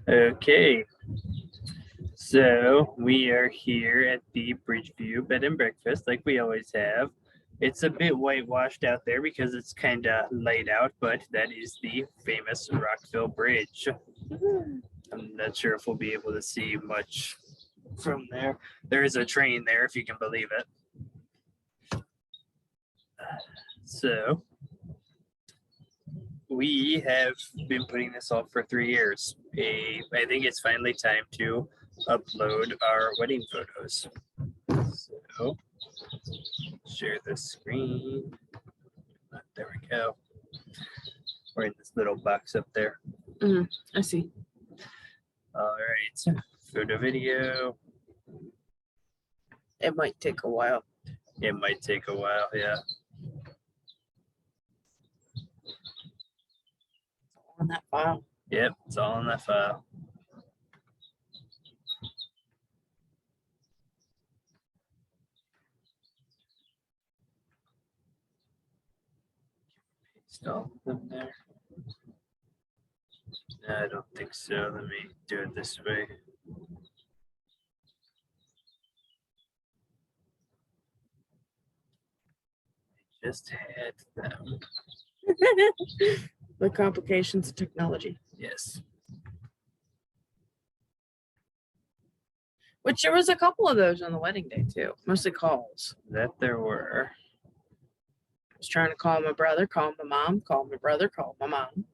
Okay, so we are here at the Bridgeview Bed and Breakfast, like we always have. It's a bit whitewashed out there because it's kind of light out, but that is the famous Rockville Bridge. I'm not sure if we'll be able to see much from there. There is a train there, if you can believe it. So we have been putting this off for 3 years. I think it's finally time to upload our wedding photos. So share the screen. There we go. We're in this little box up there. I see. All right. Photo video. It might take a while. It might take a while, yeah. On that file. Yep, it's all in that file. Paste all of them there. No, I don't think so. Let me do it this way. I just had them. The complications of technology. Yes. Which there was a couple of those on the wedding day too. Mostly calls. That there were. I was trying to call my brother, call my mom, call my brother, call my mom.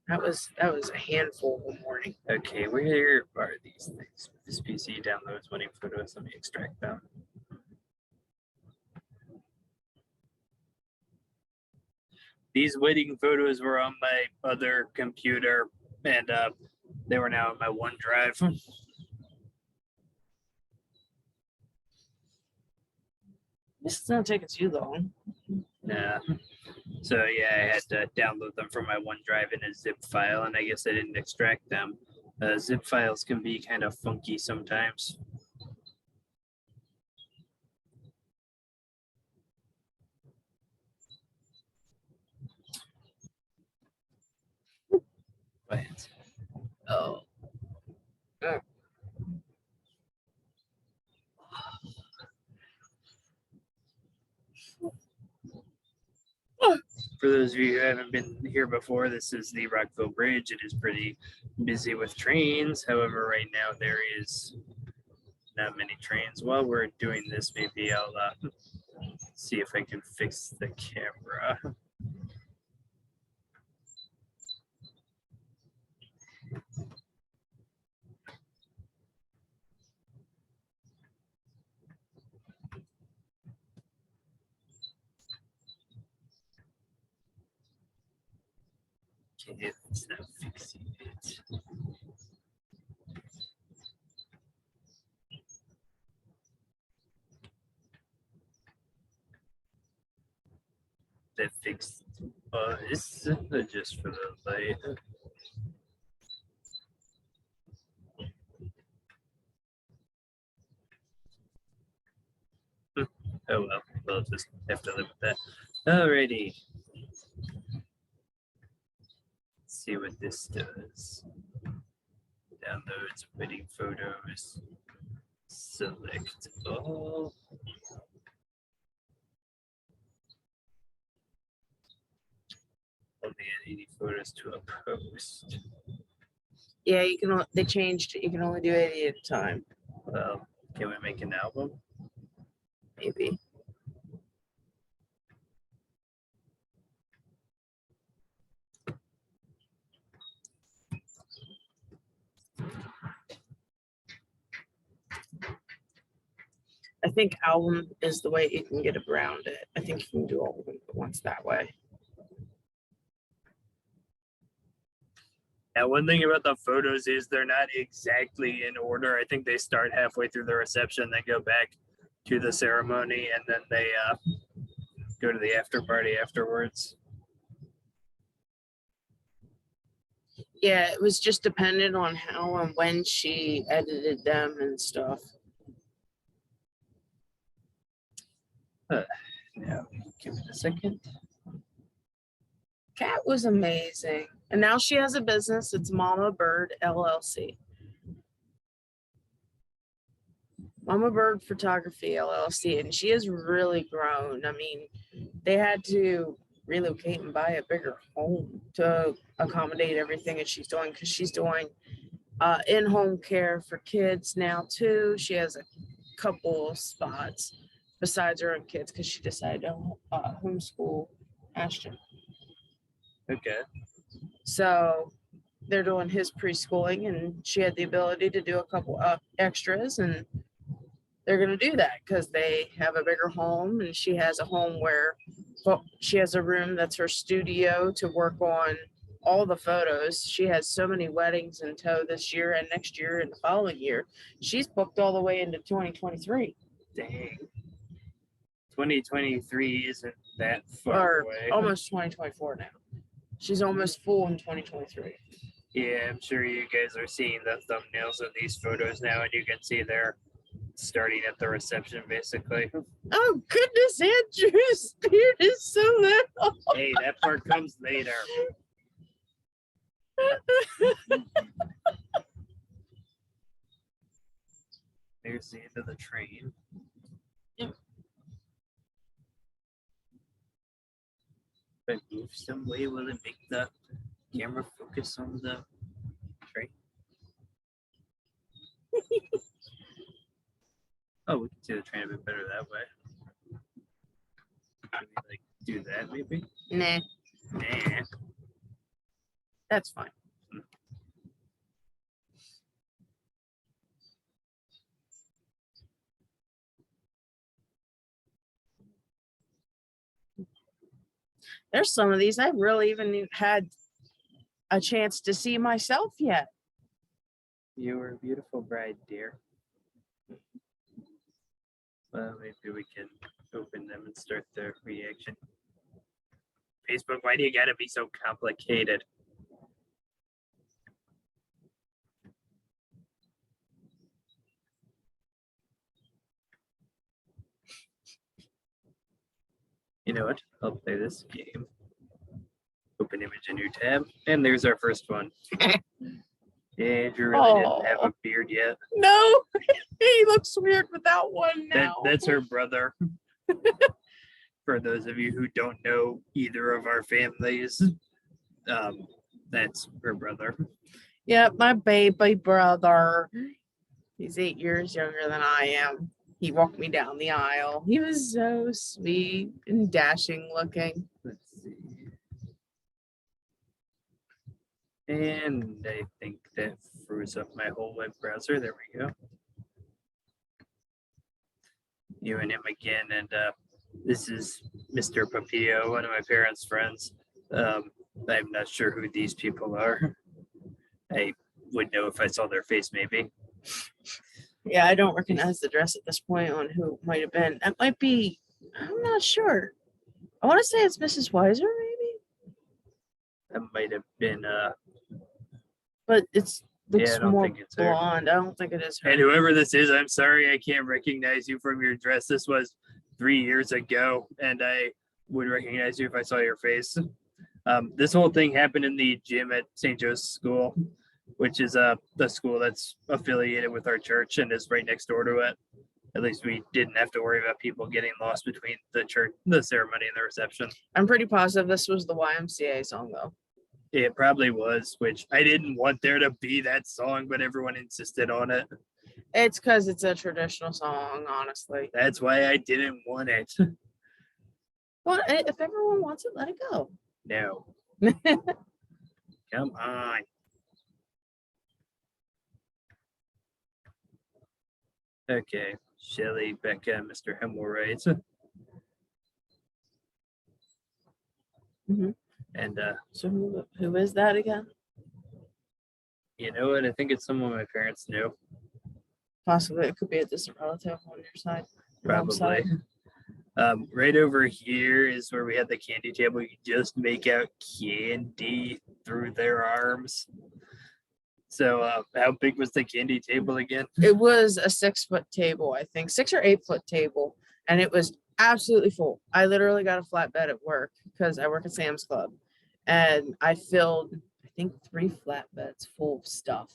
That was a handful of a morning. Okay, where are these things? This PC downloads wedding photos. Let me extract them. These wedding photos were on my other computer, and they were now on my OneDrive. This is not taking too long. Yeah. So yeah, I had to download them from my OneDrive in a zip file, and I guess I didn't extract them. Zip files can be kind of funky sometimes. But Oh. for those of you who haven't been here before, this is the Rockville Bridge. It is pretty busy with trains. However, right now there is not many trains. While we're doing this, maybe I'll see if I can fix the camera. Okay, it's not fixing it. That fixed this just for the light. Oh well, we'll just have to live with that. Alrighty. Let's see what this does. Downloads wedding photos. Select all. Only add 80 photos to a post. Yeah, you can. They changed. You can only do 80 at a time. Well, can we make an album? Maybe. I think album is the way you can get around it. I think you can do all of them at once that way. Now, one thing about the photos is they're not exactly in order. I think they start halfway through the reception, then go back to the ceremony, and then they go to the after party afterwards. Yeah, it was just dependent on how and when she edited them and stuff. Now, give it a second. Kat was amazing. And now she has a business. It's Mama Bird LLC. Mama Bird Photography LLC. And she has really grown. I mean, they had to relocate and buy a bigger home to accommodate everything that she's doing, because she's doing in-home care for kids now too. She has a couple spots besides her own kids because she decided to homeschool Ashton. Okay. So they're doing his preschooling, and she had the ability to do a couple extras, and they're going to do that because they have a bigger home, and she has a home where she has a room that's her studio to work on all the photos. She has so many weddings in tow this year and next year and the following year. She's booked all the way into 2023. Dang. 2023 isn't that far Or away. almost 2024 now. She's almost full in 2023. Yeah, I'm sure you guys are seeing the thumbnails of these photos now, and you can see they're starting at the reception, basically. Oh, goodness, Andrew's beard is so little. Hey, that part comes later. There's the end of the train. Yep. If I move some way, will it make the camera focus on the train? Oh, we can see the train a bit better that way. Can we like do that maybe? Nah, Nah. that's fine. There's some of these I really even had a chance to see myself yet. You were a beautiful bride, dear. Well, maybe we can open them and start the reaction. Facebook, why do you gotta be so complicated? You know what? I'll play this game. Open image, a new tab, and there's our first one. Andrew really didn't have a beard yet. No, he looks weird without one now. That's her brother. For those of you who don't know either of our families, that's her brother. Yeah, my baby brother. He's 8 years younger than I am. He walked me down the aisle. He was so sweet and dashing looking. Let's see. And I think that froze up my whole web browser. There we go. You and him again, and this is Mr. Papillo, one of my parents' friends. I'm not sure who these people are. I would know if I saw their face, maybe. Yeah, I don't recognize the dress at this point on who it might have been. That might be, I'm not sure. I want to say it's Mrs. Weiser, maybe. That might have been But it's looks I don't more think it's her. blonde. I don't think it is her. And whoever this is, I'm sorry I can't recognize you from your dress. This was 3 years ago, and I would recognize you if I saw your face. This whole thing happened in the gym at St. Joe's School, which is the school that's affiliated with our church and is right next door to it. At least we didn't have to worry about people getting lost between the church, the ceremony, and the reception. I'm pretty positive this was the YMCA song, though. It probably was, which I didn't want there to be that song, but everyone insisted on it. It's because it's a traditional song, honestly. That's why I didn't want it. Well, if everyone wants it, let it go. No. Come on. Okay, Shelly, Becca, Mr. Hemorrhoids. Mhm. And So who is that again? you know what? I think it's someone my parents knew. Possibly it could be a distant relative on your side. Your mom's Probably. side. Right over here is where we had the candy table. You just make out candy through their arms. So how big was the candy table again? It was a 6-foot table, I think, 6 or 8-foot table, and it was absolutely full. I literally got a flatbed at work because I work at Sam's Club, and I filled, I think, 3 flatbeds full of stuff.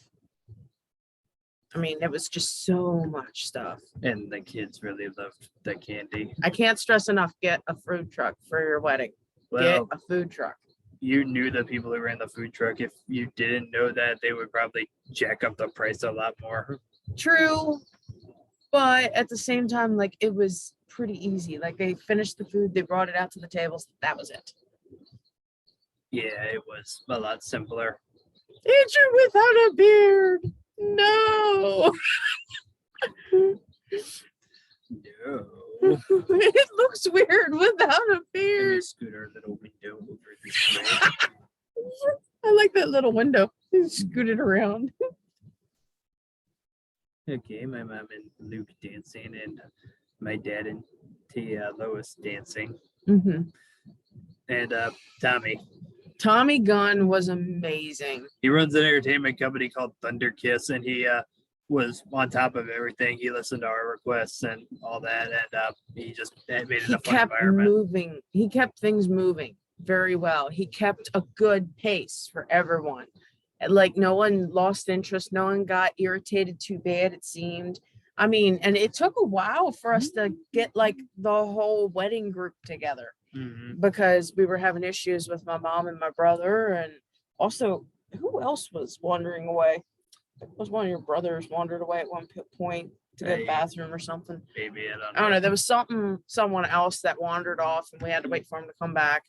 I mean, it was just so much stuff. And the kids really loved the candy. I can't stress enough, get a food truck for your wedding. Well, Get a food truck. you knew the people who ran the food truck. If you didn't know that, they would probably jack up the price a lot more. True, but at the same time, like, it was pretty easy. Like, they finished the food, they brought it out to the tables. That was it. Yeah, it was a lot simpler. Andrew without a beard. No. No. It looks weird without a And beard. you scoot our little window over this way. I like that little window. Scoot it around. Okay, my mom and Luke dancing, and my dad and Lois dancing, Mm-hmm. and Tommy. Tommy Gunn was amazing. He runs an entertainment company called Thunder Kiss, and he was on top of everything. He listened to our requests and all that, and he just made it He a fun kept environment. moving. He kept things moving very well. He kept a good pace for everyone. Like, no one lost interest. No one got irritated too bad, it seemed. I mean, and it took a while for us to get like the whole wedding group together, Mhm. because we were having issues with my mom and my brother, and also who else was wandering away? It was one of your brothers wandered away at one point to go to the Hey. bathroom or something. Maybe I don't I don't know. There was someone else that wandered off, and we had to wait for him to come back.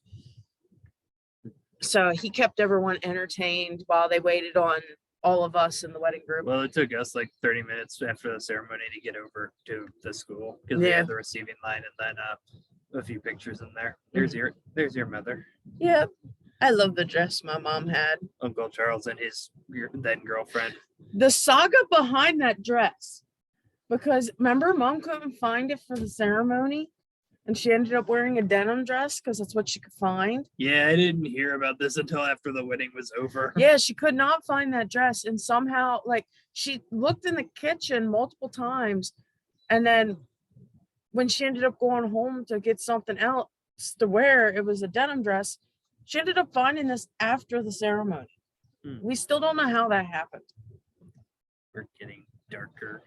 So he kept everyone entertained while they waited on all of us in the wedding group. Well, it took us like 30 minutes after the ceremony to get over to the school because we Yeah. had the receiving line and then a few pictures in there. There's your mother, Yep. I love the dress my mom had. Uncle Charles, and his then girlfriend. The saga behind that dress, because remember, mom couldn't find it for the ceremony, and she ended up wearing a denim dress because that's what she could find. Yeah, I didn't hear about this until after the wedding was over. Yeah, she could not find that dress, and somehow, like, she looked in the kitchen multiple times, and then when she ended up going home to get something else to wear, it was a denim dress. She ended up finding this after the ceremony. We still don't know how that happened. We're getting darker.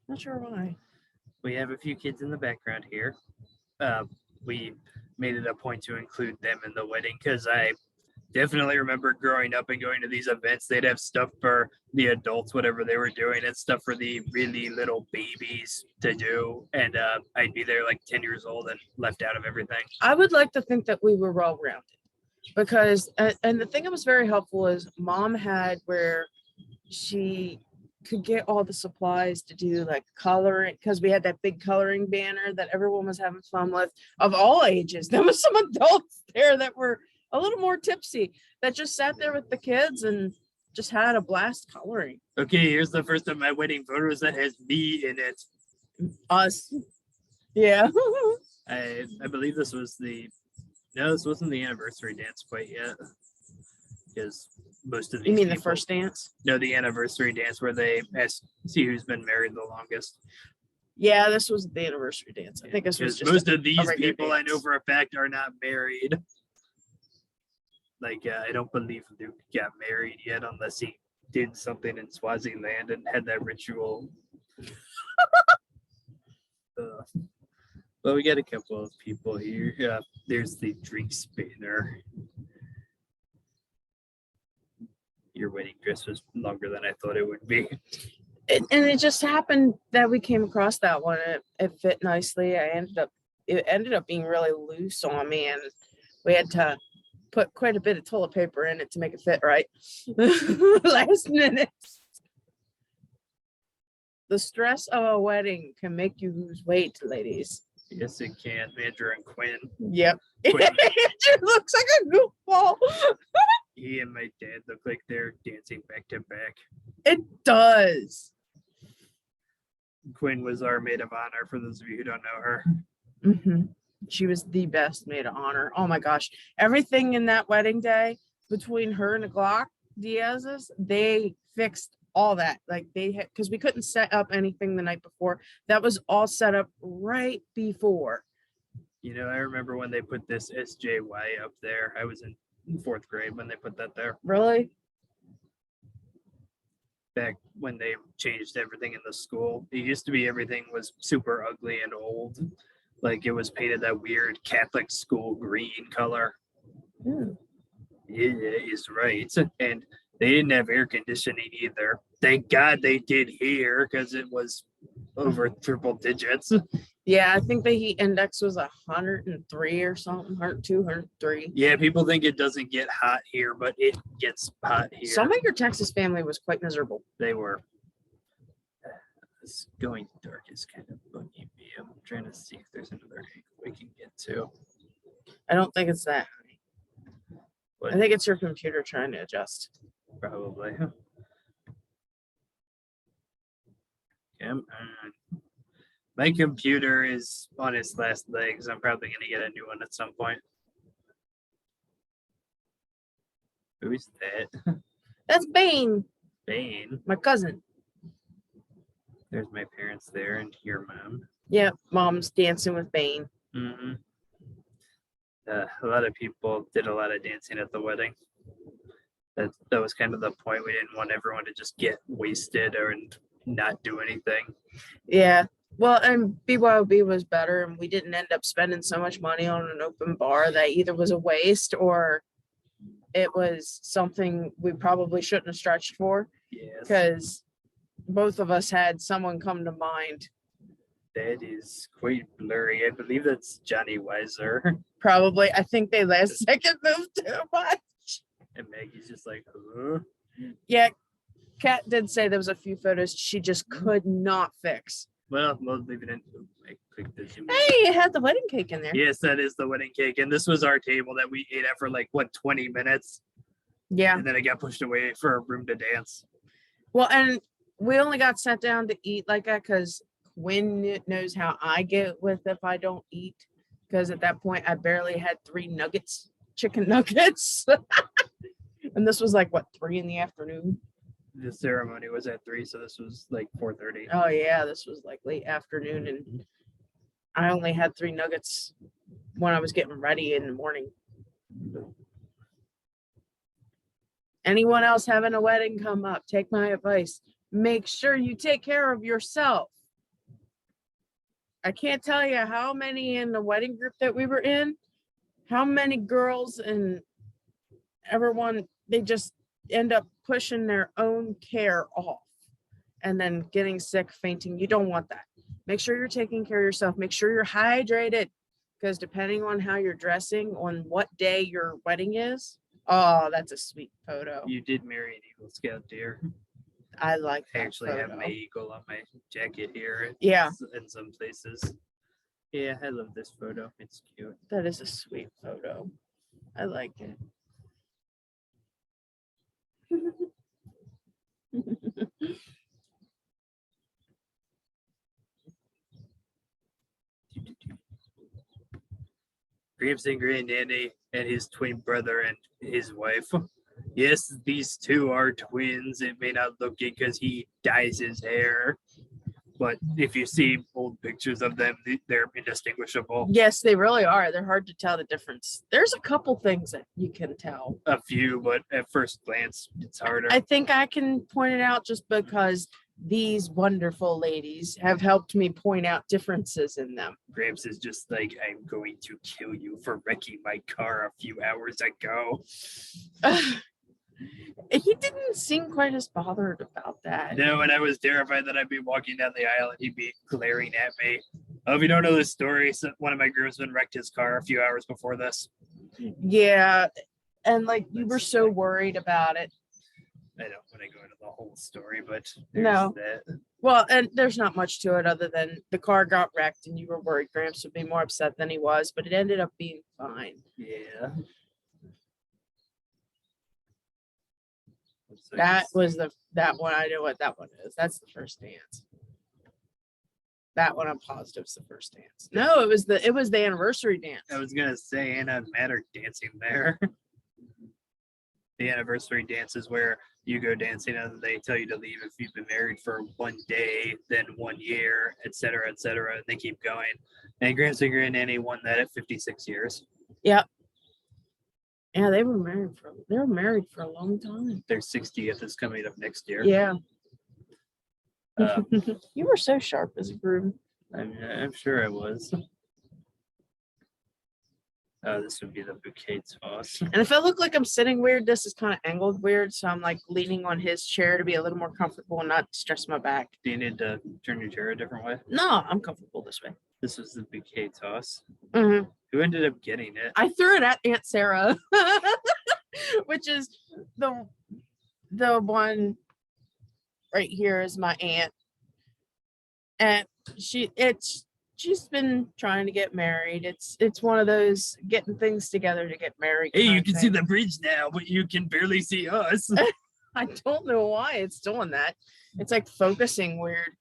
Not sure why. We have a few kids in the background here. We made it a point to include them in the wedding because I definitely remember growing up and going to these events. They'd have stuff for the adults, whatever they were doing, and stuff for the really little babies to do. And I'd be there like 10 years old and left out of everything. I would like to think that we were well-rounded, because, and the thing that was very helpful is mom had where she could get all the supplies to do like coloring, because we had that big coloring banner that everyone was having fun with of all ages. There was some adults there that were a little more tipsy that just sat there with the kids and just had a blast coloring. Okay, here's the first of my wedding photos that has me in it. Us. Yeah. I believe this was this wasn't the anniversary dance quite yet. Because most of these You mean the people- first dance? No, the anniversary dance where they see who's been married the longest. Yeah, this was the anniversary dance. I think this was 'Cause just most of these regular people I know dance. for a fact are not married. Like I don't believe Luke got married yet unless he did something in Swaziland and had that ritual. Well, we got a couple of people here. There's the drink spinner. Your wedding dress was longer than I thought it would be. And it just happened that we came across that one. It fit nicely. It ended up being really loose on me, and we had to put quite a bit of toilet paper in it to make it fit right. Last minute. The stress of a wedding can make you lose weight, ladies. Yes, it can. Andrew and Quinn. Yep. Quinn. It looks like a goofball. He and my dad look like they're dancing back to back. It does. Quinn was our maid of honor, for those of you who don't know her. Mm-hmm. She was the best maid of honor. Oh my gosh. Everything in that wedding day between her and the Glock Diaz's, they fixed all that. Like they had, because we couldn't set up anything the night before. That was all set up right before. You know, I remember when they put this SJY up there. I was in 4th grade when they put that there. Really? Back when they changed everything in the school. It used to be everything was super ugly and old. Like it was painted that weird Catholic school green color. Hmm. Yeah, is right. And they didn't have air conditioning either. Thank God they did here because it was over triple digits. Yeah, I think the heat index was 103 or something, 102, 103. Yeah, people think it doesn't get hot here, but it gets hot here. Some of your Texas family was quite miserable. They were. This going dark is kind of bugging me. I'm trying to see if there's another angle we can get to. I don't think it's that high. But I think it's your computer trying to adjust. probably. Come on. My computer is on its last legs. I'm probably going to get a new one at some point. Who's that? That's Bane, Bane. my cousin. There's my parents there and your mom. Yeah, mom's dancing with Bane. Mm-hmm. A lot of people did a lot of dancing at the wedding. That was kind of the point. We didn't want everyone to just get wasted or not do anything. Yeah. Well, and BYOB was better, and we didn't end up spending so much money on an open bar that either was a waste or it was something we probably shouldn't have stretched for, Yes, because both of us had someone come to mind. that is quite blurry. I believe that's Johnny Weiser. Probably. I think they last second moved too much. And Maggie's just like, huh? Yeah, Kat did say there was a few photos she just could not fix. Well, we'll leave it in. I clicked the zoom in. Hey, it had the wedding cake in there. Yes, that is the wedding cake. And this was our table that we ate at for like, what, 20 minutes? Yeah. And then it got pushed away for a room to dance. Well, and we only got sat down to eat like that because Quinn knows how I get with if I don't eat. Because at that point, I barely had 3 nuggets, chicken nuggets. And this was like, what, 3 in the afternoon? The ceremony was at 3, so this was like 4:30. Oh, yeah, this was like late afternoon. And I only had 3 nuggets when I was getting ready in the morning. Anyone else having a wedding come up, take my advice. Make sure you take care of yourself. I can't tell you how many in the wedding group that we were in, how many girls and everyone, they just end up pushing their own care off and then getting sick, fainting. You don't want that. Make sure you're taking care of yourself. Make sure you're hydrated, because depending on how you're dressing, on what day your wedding is, oh, that's a sweet photo. You did marry an Eagle Scout deer. I like I that actually have photo. my eagle on my jacket here. Yeah. In some places. Yeah, I love this photo. It's cute. That is a sweet photo. I like it. Gramps and Granddaddy and his twin brother and his wife. Yes, these two are twins. It may not look it because he dyes his hair. But if you see old pictures of them, they're indistinguishable. Yes, they really are. They're hard to tell the difference. There's a couple things that you can tell. A few, but at first glance, it's harder. I think I can point it out just because these wonderful ladies have helped me point out differences in them. Gramps is just like, I'm going to kill you for wrecking my car a few hours ago. He didn't seem quite as bothered about that. No, and I was terrified that I'd be walking down the aisle and he'd be glaring at me. Oh, if you don't know this story, so one of my groomsmen wrecked his car a few hours before this. Yeah, and like you were so worried about it. I don't want to go into the whole story, but No. that. Well, and there's not much to it other than the car got wrecked and you were worried Gramps would be more upset than he was, but it ended up being fine. Yeah. That was that one. I know what that one is. That's the first dance. That one I'm positive is the first dance. No, it was the anniversary dance. I was gonna say Anna and Matt are dancing there. The anniversary dance is where you go dancing and they tell you to leave if you've been married for 1 day, then 1 year, etc., etc. And they keep going. And Graham Singer and Annie won that at 56 years. Yeah, they were married for a long time. Their 60th is coming up next year. Yeah. You were so sharp as a groom. I'm sure I was. Oh, this would be the bouquet toss. And if I look like I'm sitting weird, this is kind of angled weird. So I'm like leaning on his chair to be a little more comfortable and not stress my back. Do you need to turn your chair a different way? No, I'm comfortable this way. This was the bouquet toss. Mm-hmm. Who ended up getting it? I threw it at Aunt Sarah, which is the one right here is my aunt. And she's been trying to get married. It's one of those getting things together to get married. Hey, you can see the bridge now, but you can barely see us. I don't know why it's doing that. It's like focusing weird.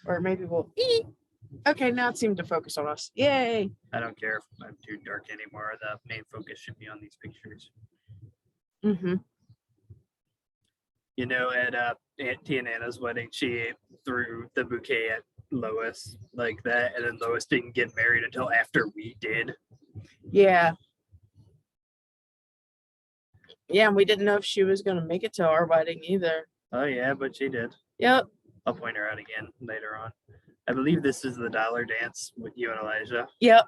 Or maybe we'll eat. Okay, now it seemed to focus on us. Yay. I don't care if I'm too dark anymore. The main focus should be on these pictures. Mm-hmm. You know, at Aunt Tia and Anna's wedding, she threw the bouquet at Lois like that, and then Lois didn't get married until after we did. Yeah. Yeah, and we didn't know if she was going to make it to our wedding either. Oh, yeah, but she did. Yep. I'll point her out again later on. I believe this is the dollar dance with you and Elijah. Yep.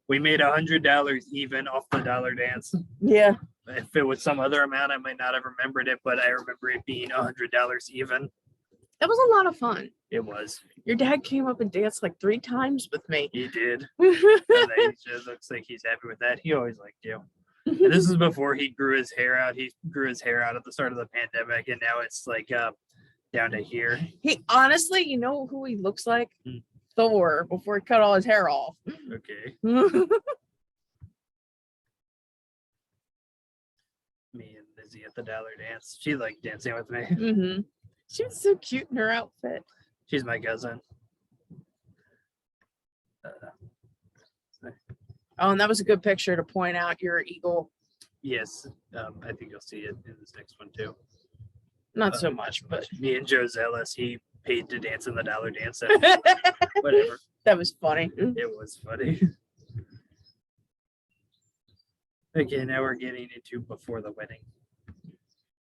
We made $100 even off the dollar dance. Yeah. If it was some other amount, I might not have remembered it, but I remember it being $100 even. That was a lot of fun. It was. Your dad came up and danced like 3 times with me. He did. And he just looks like he's happy with that. He always liked you. And this is before he grew his hair out. He grew his hair out at the start of the pandemic, and now it's like down to here. He honestly, you know who he looks like? Thor before he cut all his hair off. Okay. Me and Lizzie at the dollar dance. She liked dancing with me. Mm-hmm. She was so cute in her outfit. She's my cousin. Oh, and that was a good picture to point out your eagle. Yes, I think you'll see it in this next one too. Not so much, but me and Joe Zealous, he paid to dance in the dollar dance. Whatever. That was funny. It was funny. Okay, now we're getting into before the wedding.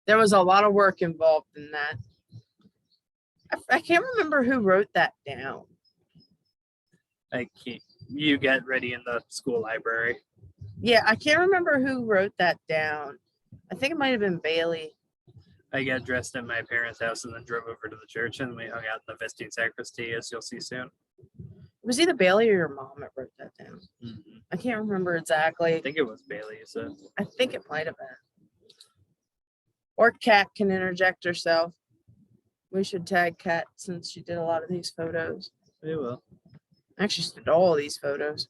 There was a lot of work involved in that. I can't remember who wrote that down. You get ready in the school library. Yeah, I can't remember who wrote that down. I think it might have been Bailey. I got dressed at my parents' house and then drove over to the church, and we hung out in the Vestine Sacristy, as you'll see soon. It was either Bailey or your mom that wrote that down. Mm-hmm. I can't remember exactly. I think it was Bailey. So I think it might have been. Or Kat can interject herself. We should tag Kat since she did a lot of these photos. we will. Actually, she did all of these photos.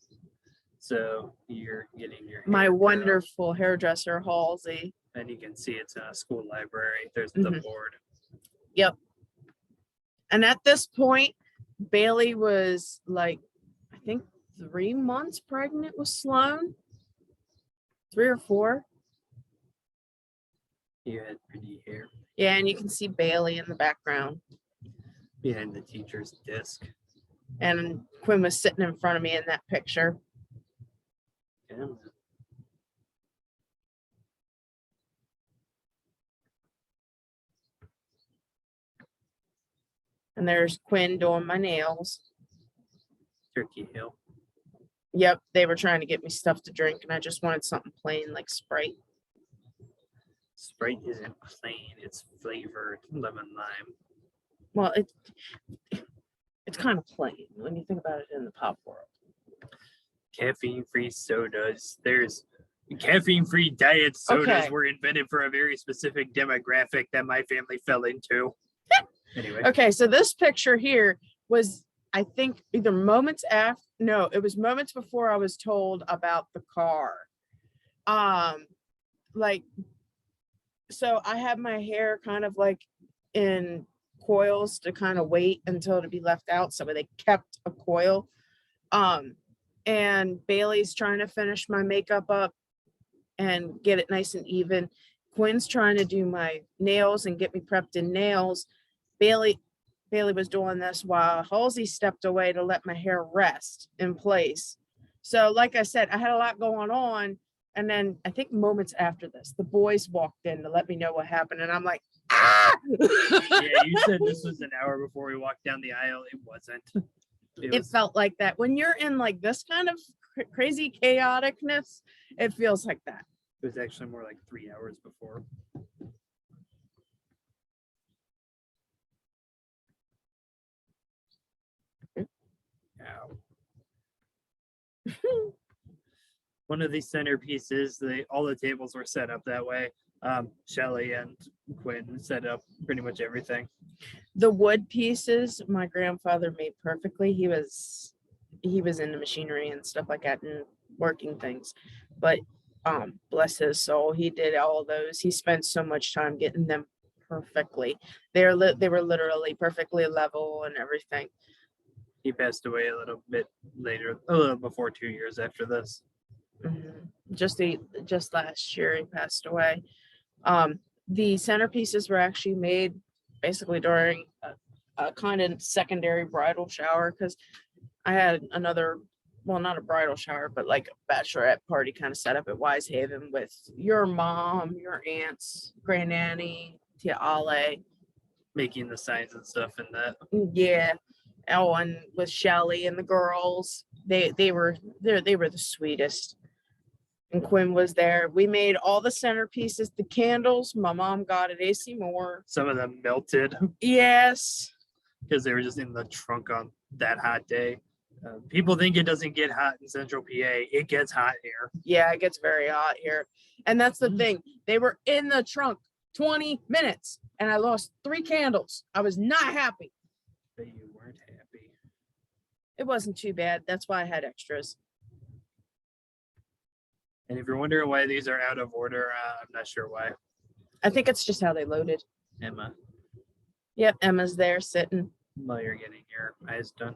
So you're getting your My hair wonderful hairdresser, Halsey. and you can see it's in a school library. There's the board. Yep. And at this point, Bailey was like, I think 3 months pregnant with Sloan. 3 or 4. You had pretty hair Yeah, and you can see Bailey in the background. behind the teacher's desk. And Quinn was sitting in front of me in that picture. Yeah. And there's Quinn doing my nails. Turkey Hill. Yep, they were trying to get me stuff to drink, and I just wanted something plain like Sprite. Sprite isn't plain, it's flavored lemon lime. Well, it's kind of plain when you think about it in the pop world. Caffeine-free sodas. There's caffeine-free diet sodas Okay. were invented for a very specific demographic that my family fell into. Anyway, Okay, so this picture here was, I think, either moments after, no, it was moments before I was told about the car. Like, so I had my hair kind of like in coils to kind of wait until to be left out. So they kept a coil. And Bailey's trying to finish my makeup up and get it nice and even. Quinn's trying to do my nails and get me prepped in nails. Bailey was doing this while Halsey stepped away to let my hair rest in place. So like I said, I had a lot going on. And then I think moments after this, the boys walked in to let me know what happened. And I'm like, ah! Yeah, you said this was an hour before we walked down the aisle. It wasn't. It felt like that. When you're in like this kind of crazy chaoticness, it feels like that. It was actually more like 3 hours before. Ow. One of these centerpieces, all the tables were set up that way. Shelly and Quinn set up pretty much everything. The wood pieces my grandfather made perfectly. He was into machinery and stuff like that and working things, but bless his soul, he did all of those. He spent so much time getting them perfectly. They were literally perfectly level and everything. He passed away a little bit later, a little before 2 years after this. Just last year he passed away. The centerpieces were actually made basically during a kind of secondary bridal shower, because I had another, well, not a bridal shower, but like a bachelorette party kind of set up at Wise Haven with your mom, your aunts, Grandnanny, Tia Ale. Making the signs and stuff and that. Yeah. Oh, and with Shelly and the girls, they were the sweetest. And Quinn was there. We made all the centerpieces, the candles. My mom got at AC Moore. Some of them melted. Yes. Because they were just in the trunk on that hot day. People think it doesn't get hot in Central PA. It gets hot here. Yeah, it gets very hot here. And that's the thing. They were in the trunk 20 minutes and I lost 3 candles. I was not happy. But you weren't happy. It wasn't too bad. That's why I had extras. And if you're wondering why these are out of order, I'm not sure why. I think it's just how they loaded. Emma. Yep, Emma's there sitting. While you're getting your eyes done.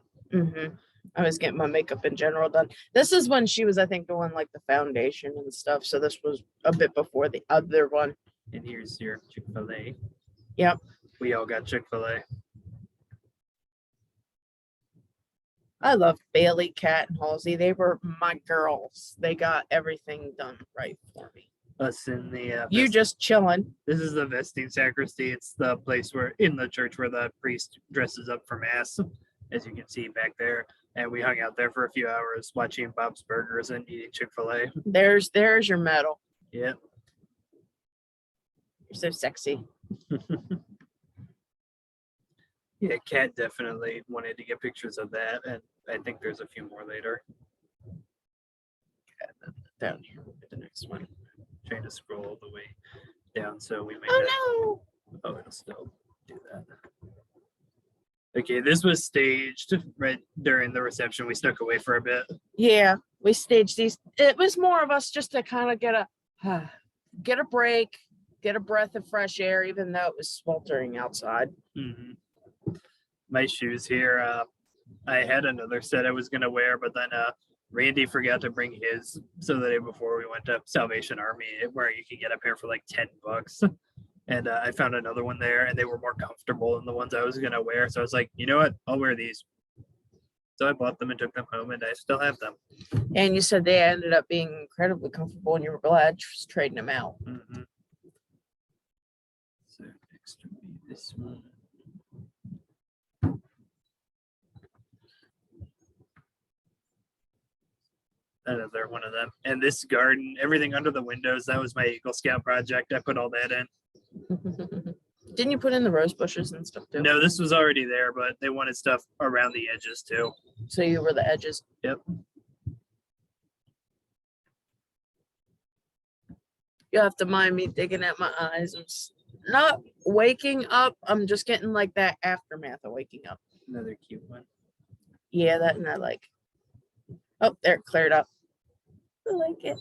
I was getting my makeup in general done. This is when she was, I think, doing like the foundation and stuff. So this was a bit before the other one. And here's your Chick-fil-A. Yep. We all got Chick-fil-A. I love Bailey, Kat, and Halsey. They were my girls. They got everything done right for me. Us in the you just chilling. This is the vesting sacristy. It's the place where in the church where the priest dresses up for mass, as you can see back there. And we hung out there for a few hours watching Bob's Burgers and eating Chick-fil-A. There's your medal. Yep. You're so sexy. Yeah, Kat definitely wanted to get pictures of that, and I think there's a few more later. Down here, the next one. Trying to scroll all the way down, so we might. Oh no! Oh, it'll still do that. Okay, this was staged right during the reception. We snuck away for a bit. Yeah, we staged these. It was more of us just to kind of get a break, get a breath of fresh air, even though it was sweltering outside. My shoes here. I had another set I was gonna wear, but then Randy forgot to bring his. So the day before we went to Salvation Army, where you can get a pair for like $10. And I found another one there, and they were more comfortable than the ones I was gonna wear. So I was like, you know what? I'll wear these. So I bought them and took them home, and I still have them. And you said they ended up being incredibly comfortable, and you were glad trading them out. So next would be this one. Another one of them. And this garden, everything under the windows, that was my Eagle Scout project. I put all that in. Didn't you put in the rose bushes and stuff too? No, this was already there, but they wanted stuff around the edges too. So you were the edges. Yep. You'll have to mind me digging at my eyes. I'm not waking up. I'm just getting like that aftermath of waking up. Another cute one. Yeah, that and I like. Oh, there, it cleared up. I like it.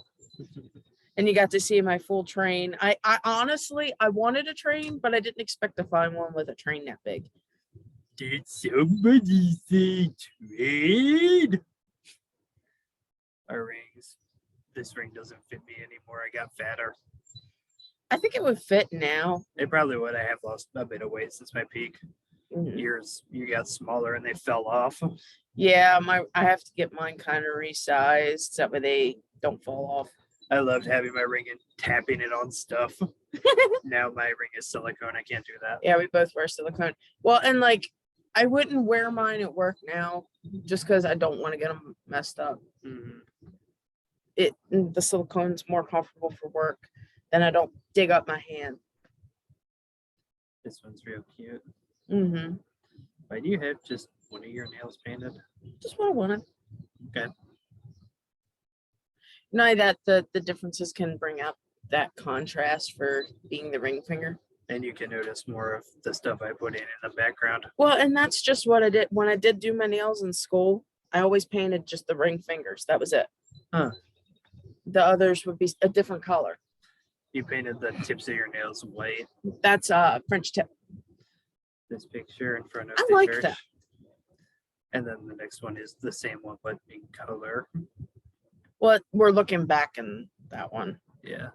And you got to see my full train. I honestly, I wanted a train, but I didn't expect to find one with a train that big. Did somebody say train? Our rings. This ring doesn't fit me anymore. I got fatter. I think it would fit now. It probably would. I have lost a bit of weight since my peak. Mhm. Years you got smaller and they fell off. Yeah, I have to get mine kind of resized that way they don't fall off. I loved having my ring and tapping it on stuff. Now my ring is silicone. I can't do that. Yeah, we both wear silicone. Well, and like I wouldn't wear mine at work now just because I don't want to get them messed up. Mhm. The silicone's more comfortable for work. Then I don't dig up my hand. This one's real cute. Mm-hmm. Why do you have just one of your nails painted? Just what I wanted. Okay. Know that the differences can bring out that contrast for being the ring finger. And you can notice more of the stuff I put in the background. Well, and that's just what I did when I did do my nails in school. I always painted just the ring fingers. That was it. Huh. The others would be a different color. You painted the tips of your nails white. That's French tip. This picture in front of I the like church. that. And then the next one is the same one but in color. Well, we're looking back in that one. Yeah.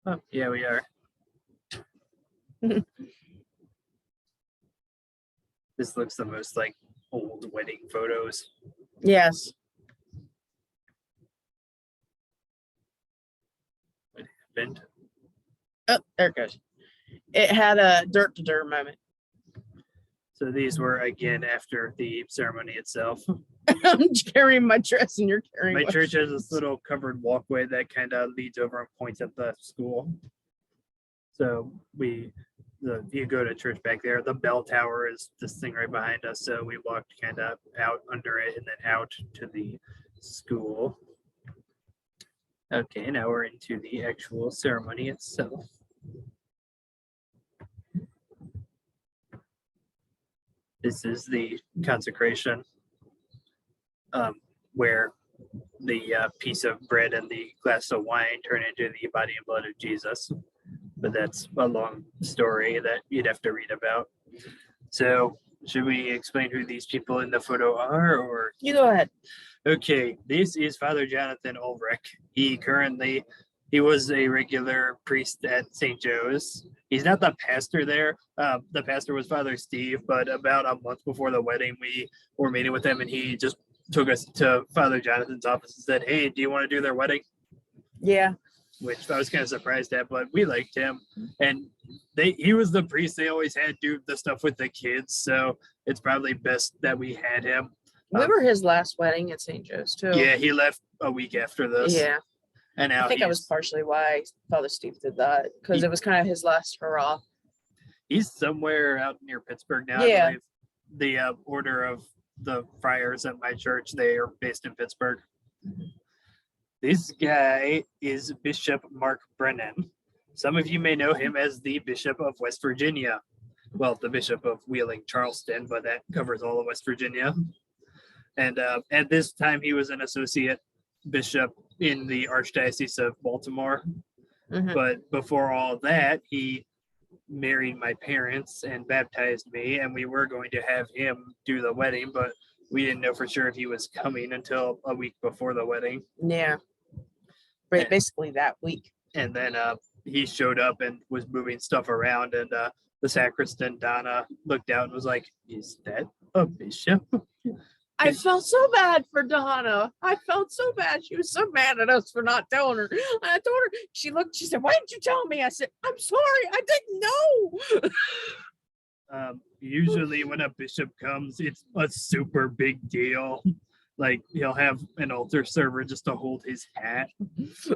Oh, yeah, we are. This looks the most like old wedding photos. Yes. What happened? Oh, there it goes. It had a dirt to dirt moment. So these were again after the ceremony itself. I'm carrying my dress and you're carrying My church has this little covered walkway that kind of leads over and points at the school. So you go to church back there, the bell tower is this thing right behind us. So we walked kind of out under it and then out to the school. Okay, now we're into the actual ceremony itself. This is the consecration, where the piece of bread and the glass of wine turn into the body and blood of Jesus. But that's a long story that you'd have to read about. So should we explain who these people in the photo are, or? You go ahead. Okay, this is Father Jonathan Ulrich. He was a regular priest at St. Joe's. He's not the pastor there. The pastor was Father Steve, but about a month before the wedding, we were meeting with him and he just took us to Father Jonathan's office and said, "Hey, do you want to do their wedding?" Yeah. Which I was kind of surprised at, but we liked him. And he was the priest they always had do the stuff with the kids. So it's probably best that we had him. We were his last wedding at St. Joe's too. Yeah, he left a week after this. Yeah. And now I think that was partially why Father Steve did that, because it was kind of his last hurrah. He's somewhere out near Pittsburgh now. Yeah. I believe. The order of the friars at my church, they are based in Pittsburgh. This guy is Bishop Mark Brennan. Some of you may know him as the Bishop of West Virginia. Well, the Bishop of Wheeling, Charleston, but that covers all of West Virginia. And at this time, he was an associate bishop in the Archdiocese of Baltimore. Mhm. But before all that, he married my parents and baptized me, and we were going to have him do the wedding, but we didn't know for sure if he was coming until a week before the wedding. Yeah. Right, basically that week. And then he showed up and was moving stuff around, and the sacristan Donna looked out and was like, "Is that a bishop?" I felt so bad for Donna. I felt so bad. She was so mad at us for not telling her. I told her, she looked, she said, "Why didn't you tell me?" I said, "I'm sorry, I didn't know." Usually when a bishop comes, it's a super big deal. Like he'll have an altar server just to hold his hat,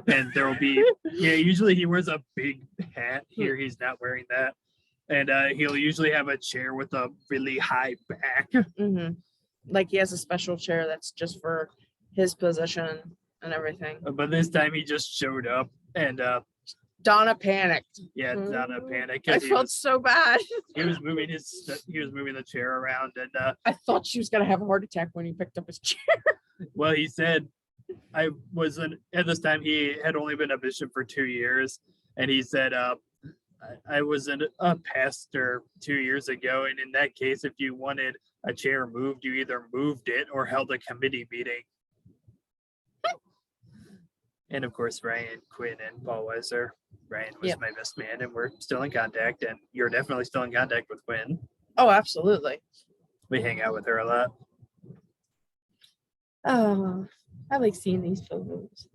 and there will be, usually he wears a big hat. Here he's not wearing that, and he'll usually have a chair with a really high back. Mm-hmm. Like he has a special chair that's just for his position and everything. But this time he just showed up, and Donna panicked. yeah, Donna panicked. I felt so bad. He was moving the chair around, and I thought she was gonna have a heart attack when he picked up his chair. well, he said, at this time he had only been a bishop for 2 years, and he said, I was a pastor 2 years ago, and in that case, if you wanted a chair moved, you either moved it or held a committee meeting. And of course, Ryan, Quinn, and Paul Weiser. Ryan was Yep. my best man, and we're still in contact. And you're definitely still in contact with Quinn. Oh, absolutely. We hang out with her a lot. Oh, I like seeing these photos.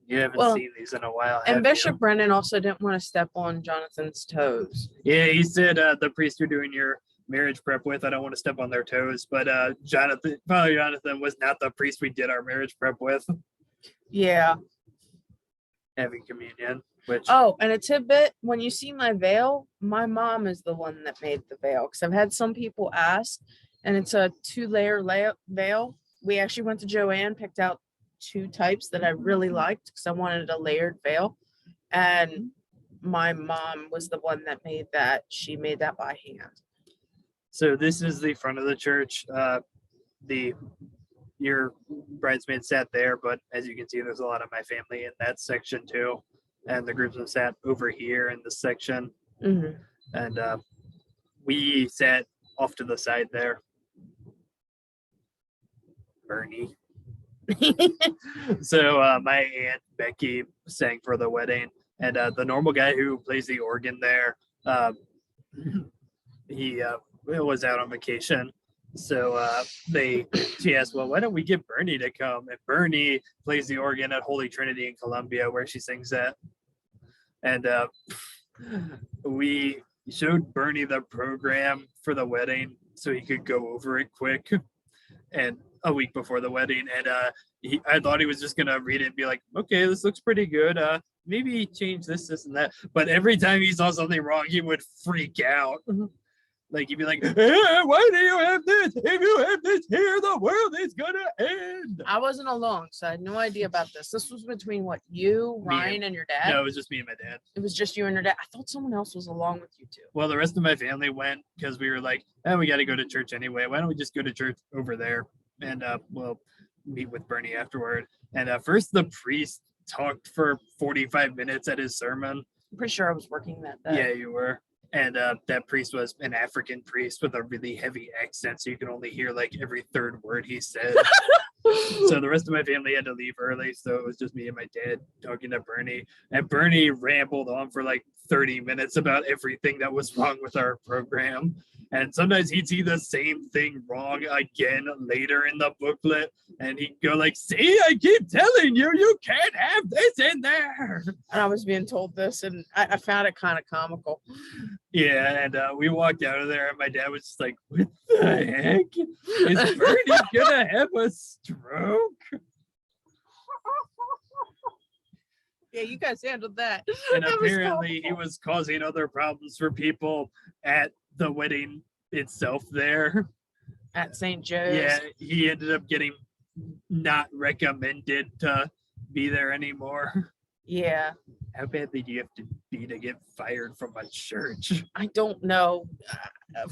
You haven't Well, seen these in a while, And have Bishop you? Brennan also didn't want to step on Jonathan's toes. Yeah, he said the priest you're doing your marriage prep with, I don't want to step on their toes. But Father Jonathan was not the priest we did our marriage prep with, Yeah. having communion. Which Oh, and a tidbit, when you see my veil, my mom is the one that made the veil. Because I've had some people ask, and it's a 2-layer veil. We actually went to Joanne, picked out 2 types that I really liked because I wanted a layered veil. And my mom was the one that made that. She made that by hand. so this is the front of the church. Your bridesmaid sat there, but as you can see, there's a lot of my family in that section too. And the groomsmen sat over here in this section. Mhm. And we sat off to the side there. Bernie. So my aunt Becky sang for the wedding, and the normal guy who plays the organ there, he was out on vacation. So she asked, well, why don't we get Bernie to come? And Bernie plays the organ at Holy Trinity in Columbia, where she sings at. And we showed Bernie the program for the wedding so he could go over it quick. And a week before the wedding, and I thought he was just gonna read it and be like, okay, this looks pretty good. Maybe change this, and that. But every time he saw something wrong, he would freak out. Like he'd be like, why do you have this? If you have this here, the world is gonna end. I wasn't alone, so I had no idea about this. This was between what, you, Me Ryan, and your dad? No, it was just me and my dad. It was just you and your dad. I thought someone else was along with you 2. Well, the rest of my family went because we were like, we got to go to church anyway. Why don't we just go to church over there and we'll meet with Bernie afterward. And first, the priest talked for 45 minutes at his sermon. I'm pretty sure I was working that day. Yeah, you were. And that priest was an African priest with a really heavy accent, so you can only hear like every third word he said. So the rest of my family had to leave early, so it was just me and my dad talking to Bernie. And Bernie rambled on for like 30 minutes about everything that was wrong with our program. And sometimes he'd see the same thing wrong again later in the booklet, and he'd go like, see, I keep telling you, you can't have this in there. And I was being told this, and I found it kind of comical. Yeah, and we walked out of there, and my dad was just like, what the heck? Is Bernie gonna have a stroke? Yeah, you guys handled that. And That was apparently he comical. was causing other problems for people at the wedding itself there. At St. Joe's. Yeah, he ended up getting not recommended to be there anymore. Yeah. How badly do you have to be to get fired from a church? I don't know.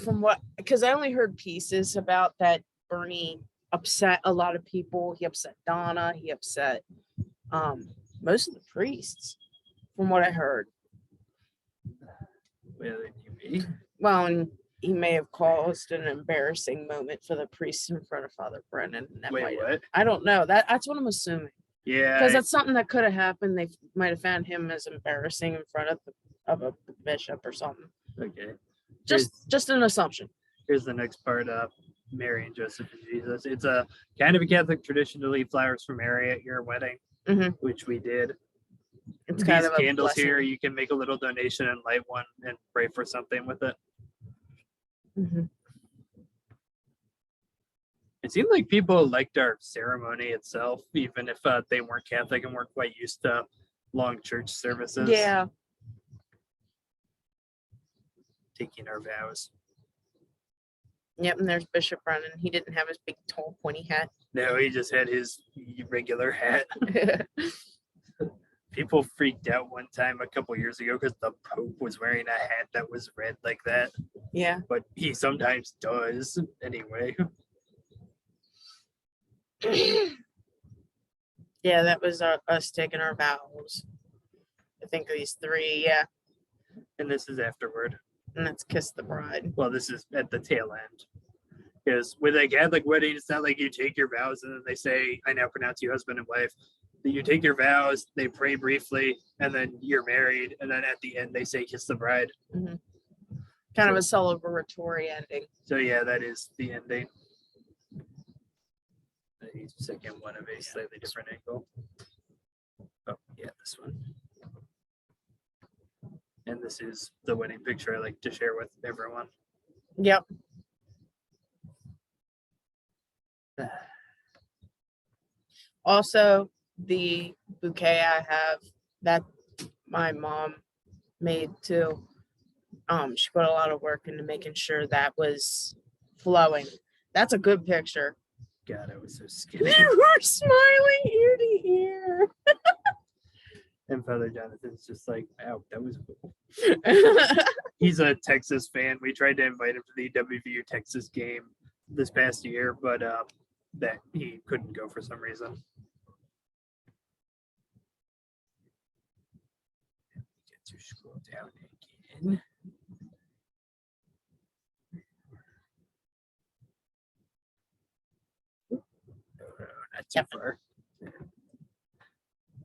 From what, because I only heard pieces about that Bernie upset a lot of people. He upset Donna. He upset most of the priests, from what I heard. Well, you may. Well, and he may have caused an embarrassing moment for the priests in front of Father Brennan. And that Wait, might have, what? I don't know. That's what I'm assuming. Yeah, Because that's something that could have happened. They might have found him as embarrassing in front of a bishop or something. okay. Just an assumption. Here's the next part of Mary and Joseph and Jesus. It's a kind of a Catholic tradition to leave flowers for Mary at your wedding, Mhm. which we did. It's These kind of a candles blessing. here, you can make a little donation and light one and pray for something with it. Mhm. It seemed like people liked our ceremony itself, even if they weren't Catholic and weren't quite used to long church services. Yeah. Taking our vows. Yep. And there's Bishop Brennan. He didn't have his big tall pointy hat. No, he just had his regular hat. People freaked out one time a couple years ago because the Pope was wearing a hat that was red like that, Yeah. but he sometimes does anyway. Yeah, that was us taking our vows. I think these 3, yeah. And this is afterward. And that's Kiss the Bride. Well, this is at the tail end. Because with a Catholic wedding, it's not like you take your vows and then they say, I now pronounce you husband and wife. You take your vows, they pray briefly, and then you're married. And then at the end, they say kiss the bride. Mhm. Kind of a celebratory ending. So yeah, that is the ending. The second one of a slightly different angle. Oh yeah, this one. And this is the wedding picture I like to share with everyone. Yep. Also, the bouquet I have that my mom made too. She put a lot of work into making sure that was flowing. That's a good picture. God, I was so skinny. You were smiling ear to ear. And Father Jonathan's just like, "Ow, that was cool." He's a Texas fan. We tried to invite him to the WVU Texas game this past year, but that he couldn't go for some reason. Get to scroll down again. Not too far.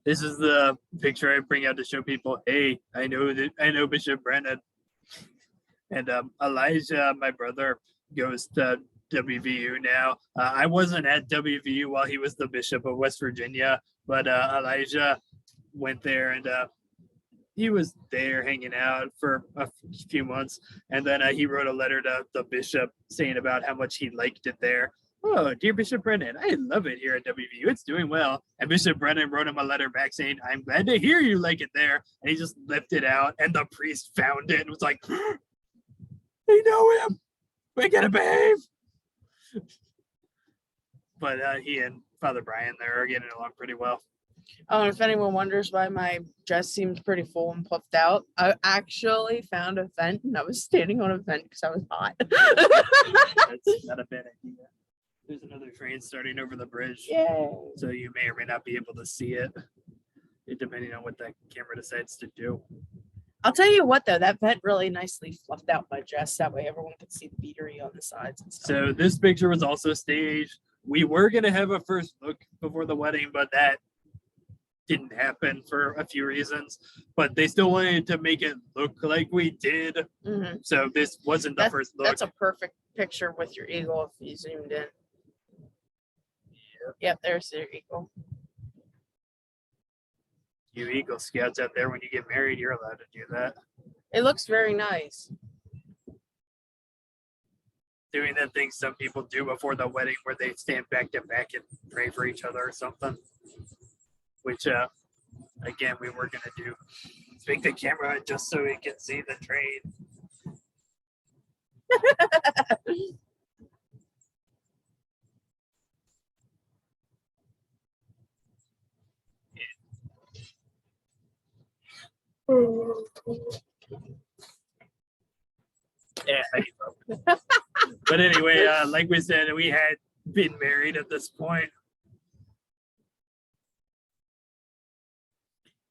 This is the picture I bring out to show people, hey, I know Bishop Brennan. And Elijah, my brother, goes to WVU now. I wasn't at WVU while he was the Bishop of West Virginia, but Elijah went there, and he was there hanging out for a few months. And then he wrote a letter to the bishop saying about how much he liked it there. Oh, dear Bishop Brennan, I love it here at WVU. It's doing well. And Bishop Brennan wrote him a letter back saying, I'm glad to hear you like it there. And he just left it out. And the priest found it and was like, I know him. We gotta behave. But he and Father Brian there are getting along pretty well. Oh, and if anyone wonders why my dress seemed pretty full and puffed out, I actually found a vent and I was standing on a vent because I was hot. That's not a bad idea. There's another train starting over the bridge. Yay. So you may or may not be able to see it, depending on what that camera decides to do. I'll tell you what, though, that vent really nicely fluffed out my dress. That way everyone could see the beatery on the sides and stuff. So this picture was also staged. We were going to have a first look before the wedding, but that didn't happen for a few reasons. But they still wanted to make it look like we did. Mm-hmm. So this wasn't the first look. That's a perfect picture with your eagle if you zoomed in. Yep, there's your eagle. You Eagle Scouts out there, when you get married, you're allowed to do that. It looks very nice. Doing that thing some people do before the wedding where they stand back to back and pray for each other or something. Which, again, we were going to do. Let's make the camera just so we can see the train. Yeah, but anyway, like we said, we had been married at this point.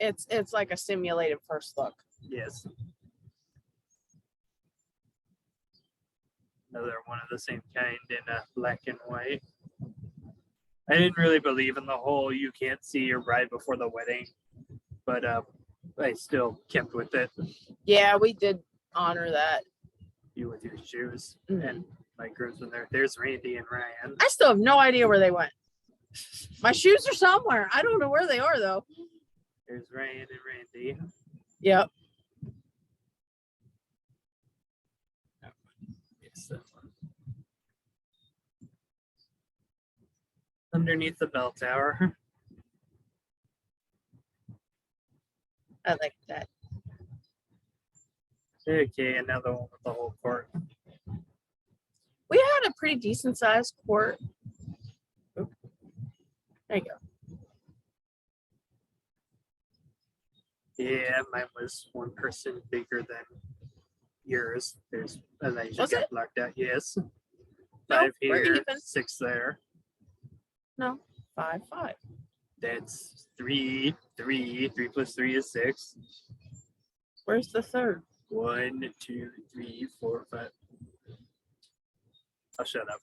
It's like a simulated first look. Yes. Another one of the same kind in black and white. I didn't really believe in the whole you can't see your bride before the wedding, but I still kept with it. Yeah, we did honor that. You with your shoes Mm-hmm. and my groomsmen there. There's Randy and Ryan. I still have no idea where they went. My shoes are somewhere. I don't know where they are though. There's Ryan and Randy. Yep. Yes, that one. Underneath the bell tower. I like that. Okay, another one with the whole court. We had a pretty decent sized court. Oop. There you go. Yeah, mine was one person bigger than yours. There's Elijah Was got it? blocked out. Yes. No, 5 we're here, even. 6 there. No, 5, 5. That's 3, 3. 3 plus 3 is 6. Where's the third? 1, 2, 3, 4, 5. I'll shut up.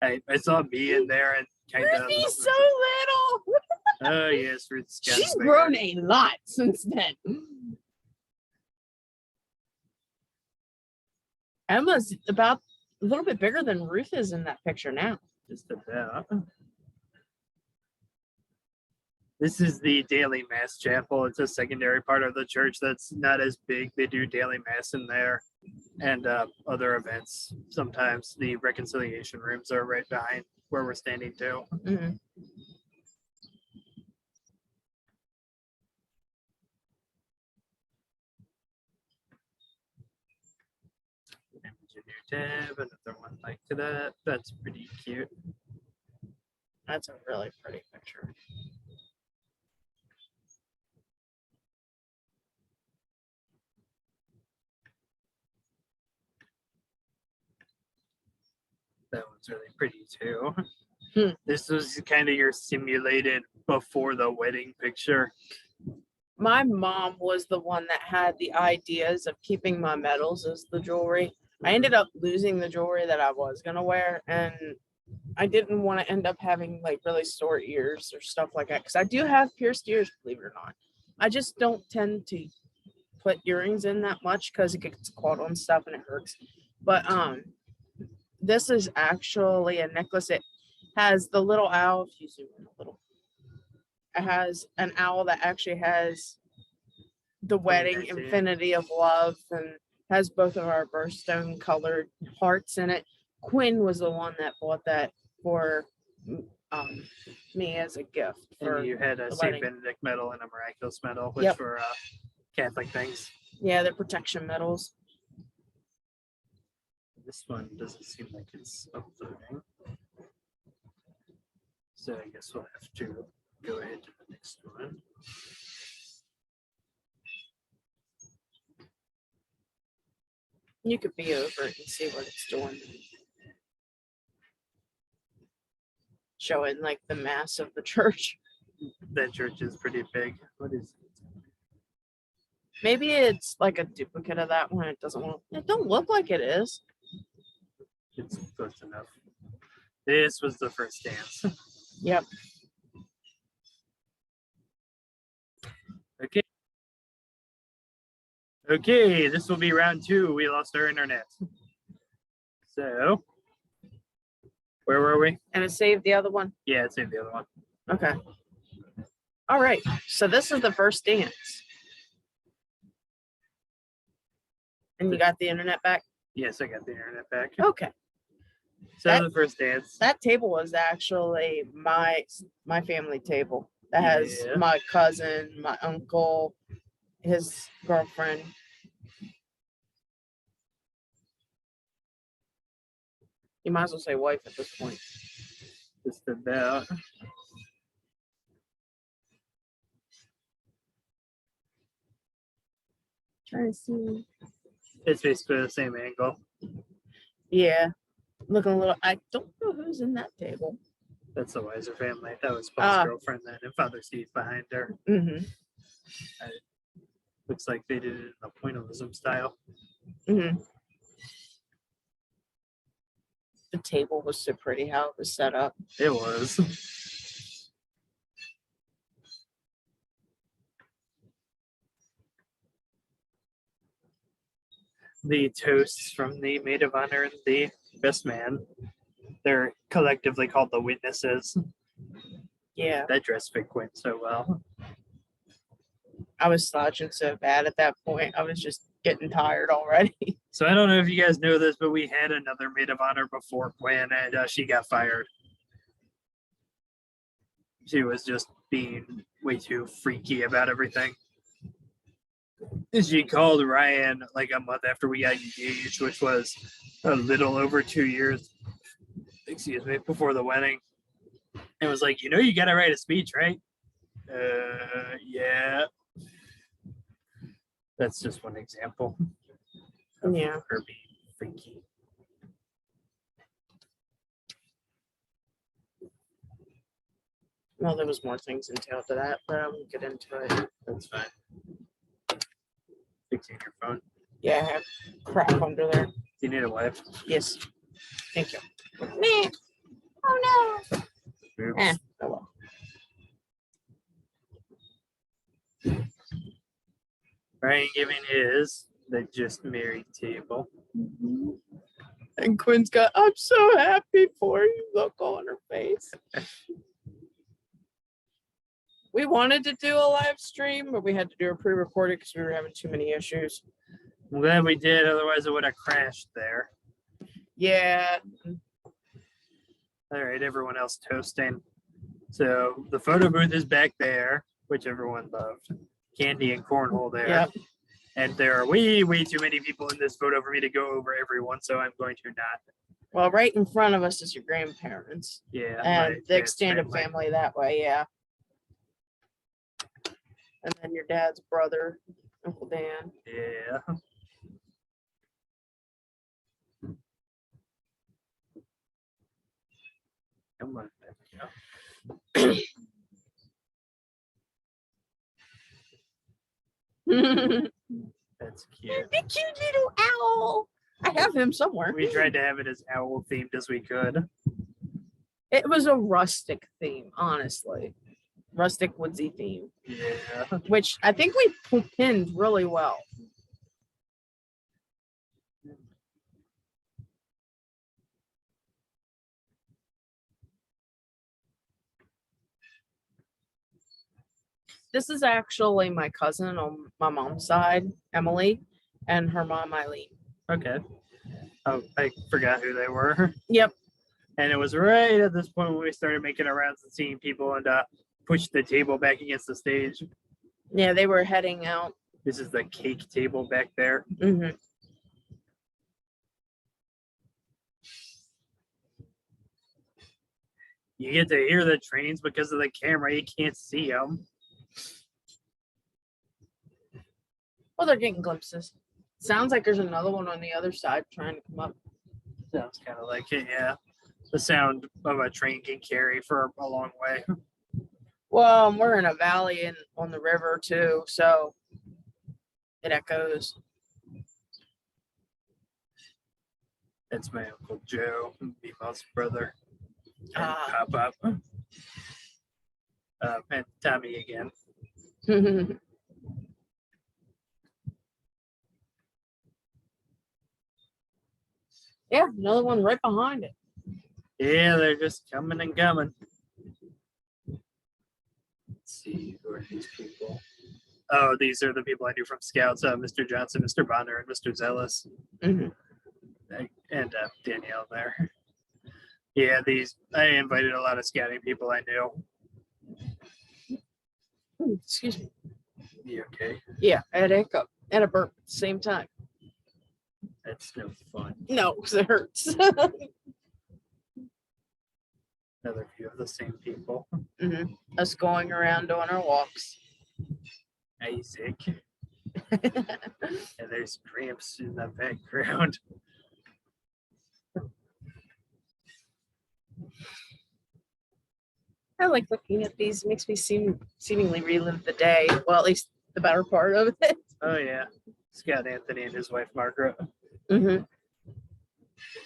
I saw me in there and kind of. Ruthie's so little. Oh yes, Ruth's gotten She's bigger. grown a lot since then. Emma's about a little bit bigger than Ruth is in that picture now. Just about. This is the daily mass chapel. It's a secondary part of the church that's not as big. They do daily mass in there and other events. Sometimes the reconciliation rooms are right behind where we're standing too. Mm-hmm. Image a new tab, another one like that. That's pretty cute. That's a really pretty picture. That one's really pretty too. Hmm. This was kind of your simulated before the wedding picture. My mom was the one that had the ideas of keeping my medals as the jewelry. I ended up losing the jewelry that I was gonna wear, and I didn't want to end up having like really sore ears or stuff like that, because I do have pierced ears, believe it or not. I just don't tend to put earrings in that much because it gets caught on stuff and it hurts. But this is actually a necklace. It has the little owl. If you zoom in a little, it has an owl that actually has the wedding infinity of love and has both of our birthstone colored hearts in it. Quinn was the one that bought that for me as a gift. And you had a the St. wedding. Benedict medal and a miraculous medal, which Yep. were Catholic things. Yeah, they're protection medals. This one doesn't seem like it's uploading. So I guess we'll have to go ahead to the next one. You could be over it and see what it's doing. Showing like the mass of the church. That church is pretty big. What is it? Maybe it's like a duplicate of that one. It doesn't want. It don't look like it is. It's close enough. This was the first dance. Yep. Okay. Okay, this will be round 2. We lost our internet. So, where were we? And it saved the other one. Yeah, it saved the other one. Okay. All right. So this is the first dance. And you got the internet back? Yes, I got the internet back. Okay. So the first dance. That table was actually my family table. That has Yeah. my cousin, my uncle, his girlfriend. You might as well say wife at this point. Just about. Trying to see. It's basically the same angle. Yeah. Looking a little. I don't know who's in that table. That's the Weiser family. That was Paul's girlfriend then, and Father Steve behind her. Mm-hmm. Looks like they did it in the pointillism style. Mm-hmm. The table was so pretty how it was set up. It was. The toasts from the maid of honor and the best man. They're collectively called the witnesses. Yeah. That dress fit Quinn so well. I was slouching so bad at that point. I was just getting tired already. So I don't know if you guys know this, but we had another maid of honor before Quinn, and she got fired. She was just being way too freaky about everything. She called Ryan like a month after we got engaged, which was a little over 2 years, excuse me, before the wedding. And was like, you got to write a speech, right? Yeah. That's just one example. Yeah. Her being freaky. Well, there was more things entailed to that, but I won't get into it. That's fine. Fixing your phone. Yeah, I have crap under there. Do you need a wipe? Yes. Thank you. Meh. Oh no. Oops. Oh well. Ryan giving his the just married table. And Quinn's got, I'm so happy for you, look on her face. We wanted to do a live stream, but we had to do a pre-recorded because we were having too many issues. I'm glad we did, otherwise it would have crashed there. Yeah. All right, everyone else toasting. So the photo booth is back there, which everyone loved. Candy and cornhole there. Yep. And there are way too many people in this photo for me to go over everyone, so I'm going to not. Well, right in front of us is your grandparents. Yeah. And my the extended family. family that way, yeah. And then your dad's brother, Uncle Dan. Yeah. Come on. There we go. That's cute. The cute little owl. I have him somewhere. We tried to have it as owl themed as we could. It was a rustic theme, honestly. Rustic woodsy theme, Yeah. which I think we pinned really well. This is actually my cousin on my mom's side, Emily, and her mom, Eileen. Okay. Oh, I forgot who they were. Yep. And it was right at this point when we started making our rounds and seeing people and pushed the table back against the stage. Yeah, they were heading out. This is the cake table back there. Mm-hmm. You get to hear the trains because of the camera. You can't see them. Well, they're getting glimpses. Sounds like there's another one on the other side trying to come up. Sounds kind of like it, yeah. The sound of a train can carry for a long way. Well, we're in a valley and on the river too, so it echoes. That's my Uncle Joe, Bemo's brother. And Ah. Pop Up. And Tommy again. Yeah, another one right behind it. Yeah, they're just coming and coming. Let's see, who are these people? Oh, these are the people I knew from Scouts. Mr. Johnson, Mr. Bonner, and Mr. Zealous. Mhm. And Danielle there. Yeah, I invited a lot of scouting people I knew. Ooh, excuse me. You okay? Yeah, I had a hiccup and a burp at the same time. That's no fun. No, because it hurts. Another few of the same people. Mhm. Us going around doing our walks. Isaac. And there's Gramps in the background. I like looking at these. It makes me seemingly relive the day. Well, at least the better part of it. Oh yeah. Scott Anthony and his wife Margaret. Mm-hmm.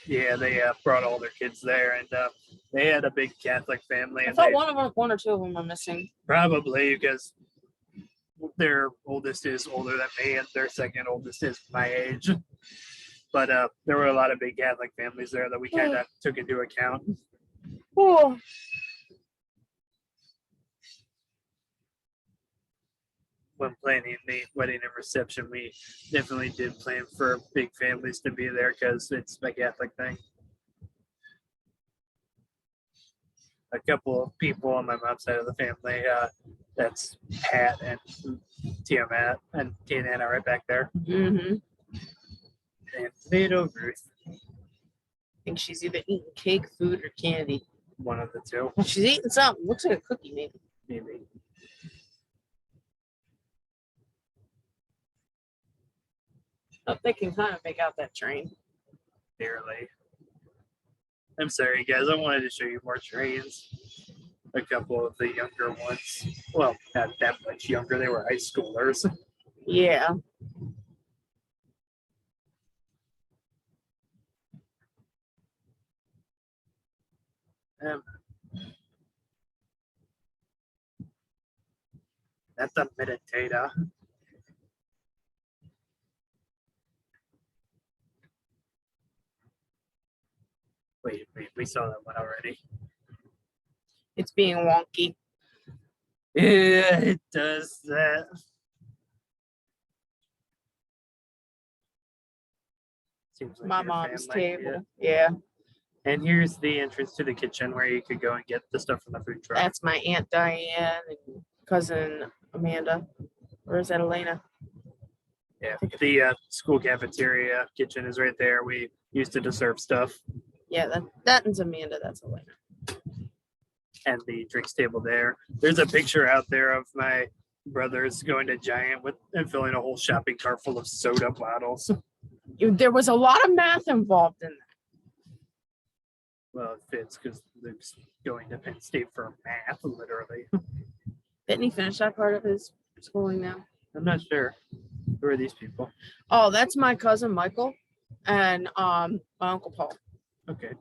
Yeah, they brought all their kids there, and they had a big Catholic family. I And thought they, one or two of them were missing. probably because their oldest is older than me, and their second oldest is my age. But there were a lot of big Catholic families there that we kind of took into account. Oh. When planning the wedding and reception, we definitely did plan for big families to be there because it's a Catholic thing. A couple of people on my mom's side of the family, that's Pat and Tiamat, and Tia and Anna right back there. Mm-hmm. And little Ruth, I think she's either eating cake, food, or candy. one of the two, She's eating something. Looks like a cookie, maybe. maybe. Oh, they can kind of make out that train. Barely. I'm sorry, guys. I wanted to show you more trains. A couple of the younger ones. Well, not that much younger. They were high schoolers. Yeah. Um, that's a meditator. Wait, we saw that one already. It's being wonky. Yeah, it does that. Seems like My your mom's family, yeah. table. Yeah. And here's the entrance to the kitchen where you could go and get the stuff from the food truck. That's my Aunt Diane and cousin Amanda. Or is that Elena? Yeah, the school cafeteria kitchen is right there. We used to serve stuff. Yeah, that is Amanda. That's Elena. And the drinks table there. There's a picture out there of my brothers going to Giant with and filling a whole shopping cart full of soda bottles. There was a lot of math involved in that. Well, it fits because Luke's going to Penn State for math, literally. Didn't he finish that part of his schooling now? I'm not sure. Who are these people? Oh, that's my cousin Michael and my Uncle Paul. Okay.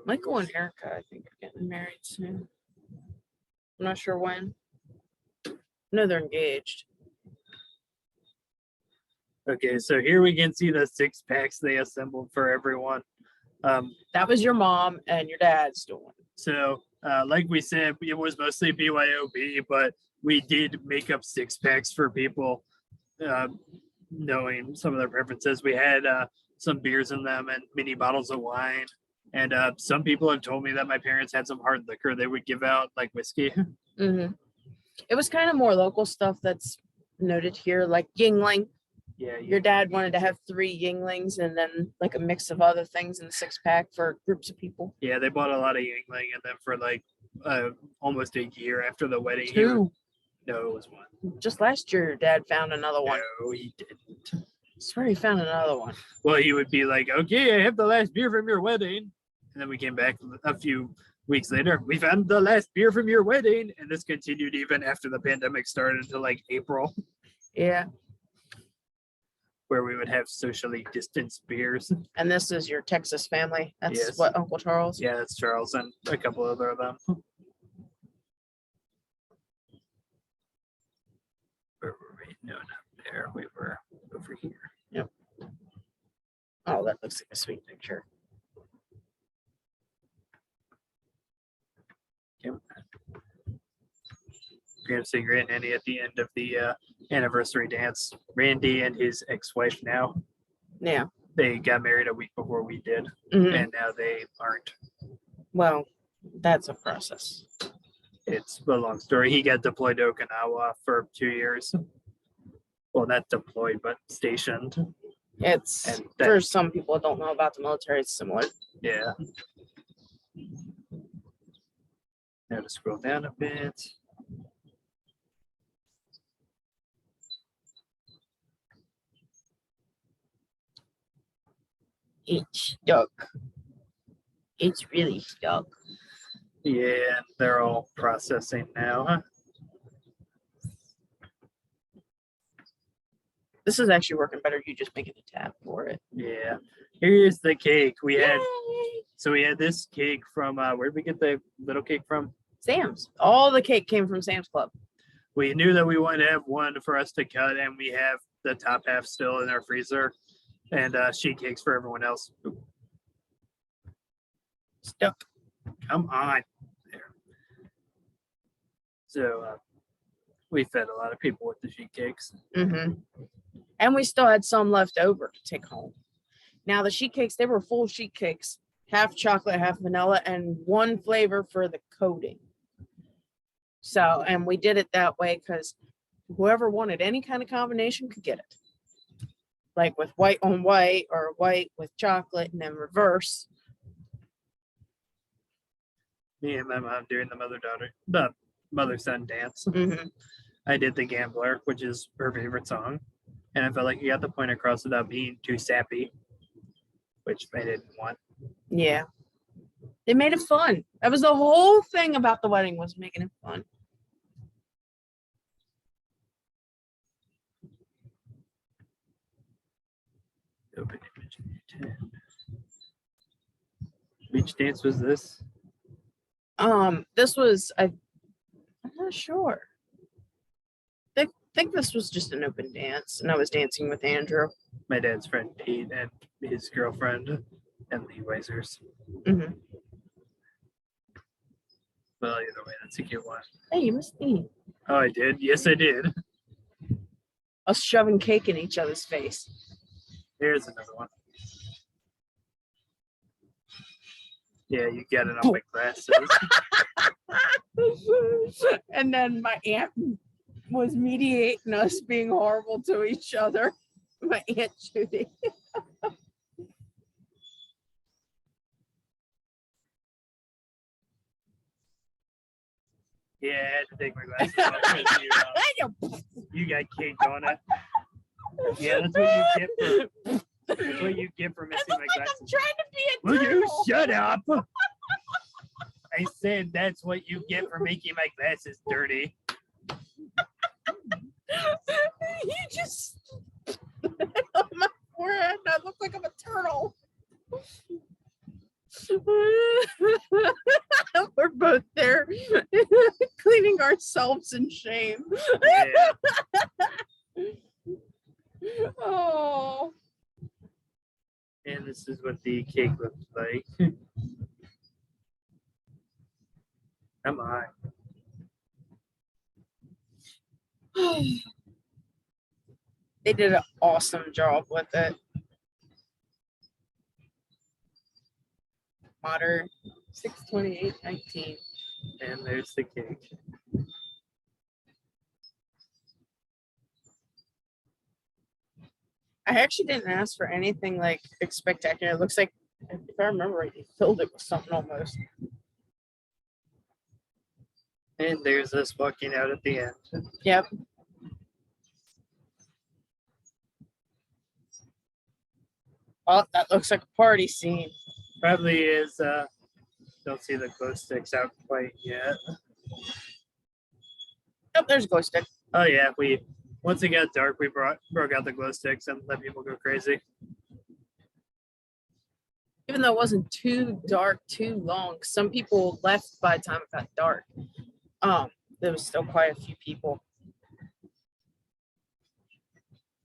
Michael and Erica, I think, are getting married soon. I'm not sure when. I know they're engaged. Okay, so here we can see the 6-packs they assembled for everyone. That was your mom and your dad's doing. So, like we said, it was mostly BYOB, but we did make up 6-packs for people, knowing some of their preferences. We had some beers in them and mini bottles of wine. And some people have told me that my parents had some hard liquor they would give out, like whiskey. Mm-hmm. It was kind of more local stuff that's noted here, like Yingling. Yeah, Your dad wanted to have 3 Yinglings and then like a mix of other things in the 6-pack for groups of people. Yeah, they bought a lot of Yingling, and then for like almost a year after the wedding. 2. No, it was 1. Just last year, your dad found another one. No, he didn't. I swear he found another one. Well, he would be like, okay, I have the last beer from your wedding. And then we came back a few weeks later. We found the last beer from your wedding. And this continued even after the pandemic started until like April. Yeah. Where we would have socially distanced beers. And this is your Texas family. That's Yes. what, Uncle Charles? Yeah, that's Charles and a couple other of them. Where were we? No, not there. We were over here. Yep. Oh, that looks like a sweet picture. Grand Secret and Annie at the end of the anniversary dance. Randy and his ex-wife now. Yeah. They got married a week before we did, Mhm. and now they aren't. Well, that's a process. It's a long story. He got deployed to Okinawa for 2 years. Well, not deployed, but stationed. It's And that- for some people that don't know about the military, it's similar. Yeah. Now to scroll down a bit. It's stuck. It's really stuck. Yeah, they're all processing now, huh? This is actually working better. You just making a tab for it. Yeah. Here's the cake. We had Yay! so we had this cake from where did we get the little cake from? Sam's. All the cake came from Sam's Club. We knew that we wanted to have one for us to cut, and we have the top half still in our freezer, and sheet cakes for everyone else. Ooh. Stuck. Come on. There. So we fed a lot of people with the sheet cakes. Mm-hmm. And we still had some left over to take home. Now the sheet cakes, they were full sheet cakes, half chocolate, half vanilla, and one flavor for the coating. So, and we did it that way because whoever wanted any kind of combination could get it. Like with white on white or white with chocolate and then reverse. Me and my mom doing the mother-son dance. Mm-hmm. I did the Gambler, which is her favorite song. And I felt like you got the point across without being too sappy, which I didn't want. Yeah. They made it fun. That was the whole thing about the wedding, was making it fun. Open image 10. Which dance was this? This was I'm not sure. I think this was just an open dance, and I was dancing with Andrew. My dad's friend Pete and his girlfriend, Emily Weisers. Hmm. Well, either way, that's a cute one. Hey, you must eat. Oh, I did. Yes, I did. Us shoving cake in each other's face. Here's another one. Yeah, you got it on my glasses. And then my aunt was mediating us being horrible to each other. My Aunt Judy. Yeah, I had to take my glasses off because you got cake on it. Yeah, that's what you get for that's what you get for It missing looks my like I'm glasses. trying to be a Will you turtle. shut up? I said that's what you get for making my glasses dirty. You just on my forehead, and I look like I'm a turtle. We're both there cleaning ourselves in shame. Yeah. Oh, And this is what the cake looks like. Come on. they did an awesome job with it. Modern 6/28/19. And there's the cake. I actually didn't ask for anything like spectacular. It looks like, if I remember right, they filled it with something almost. And there's us walking out at the end. Yep. Oh, that looks like a party scene. Probably is don't see the glow sticks out quite yet. Oh, there's a glow stick. Oh yeah, once it got dark, we broke out the glow sticks and let people go crazy. Even though it wasn't too dark, too long, some people left by the time it got dark. There was still quite a few people.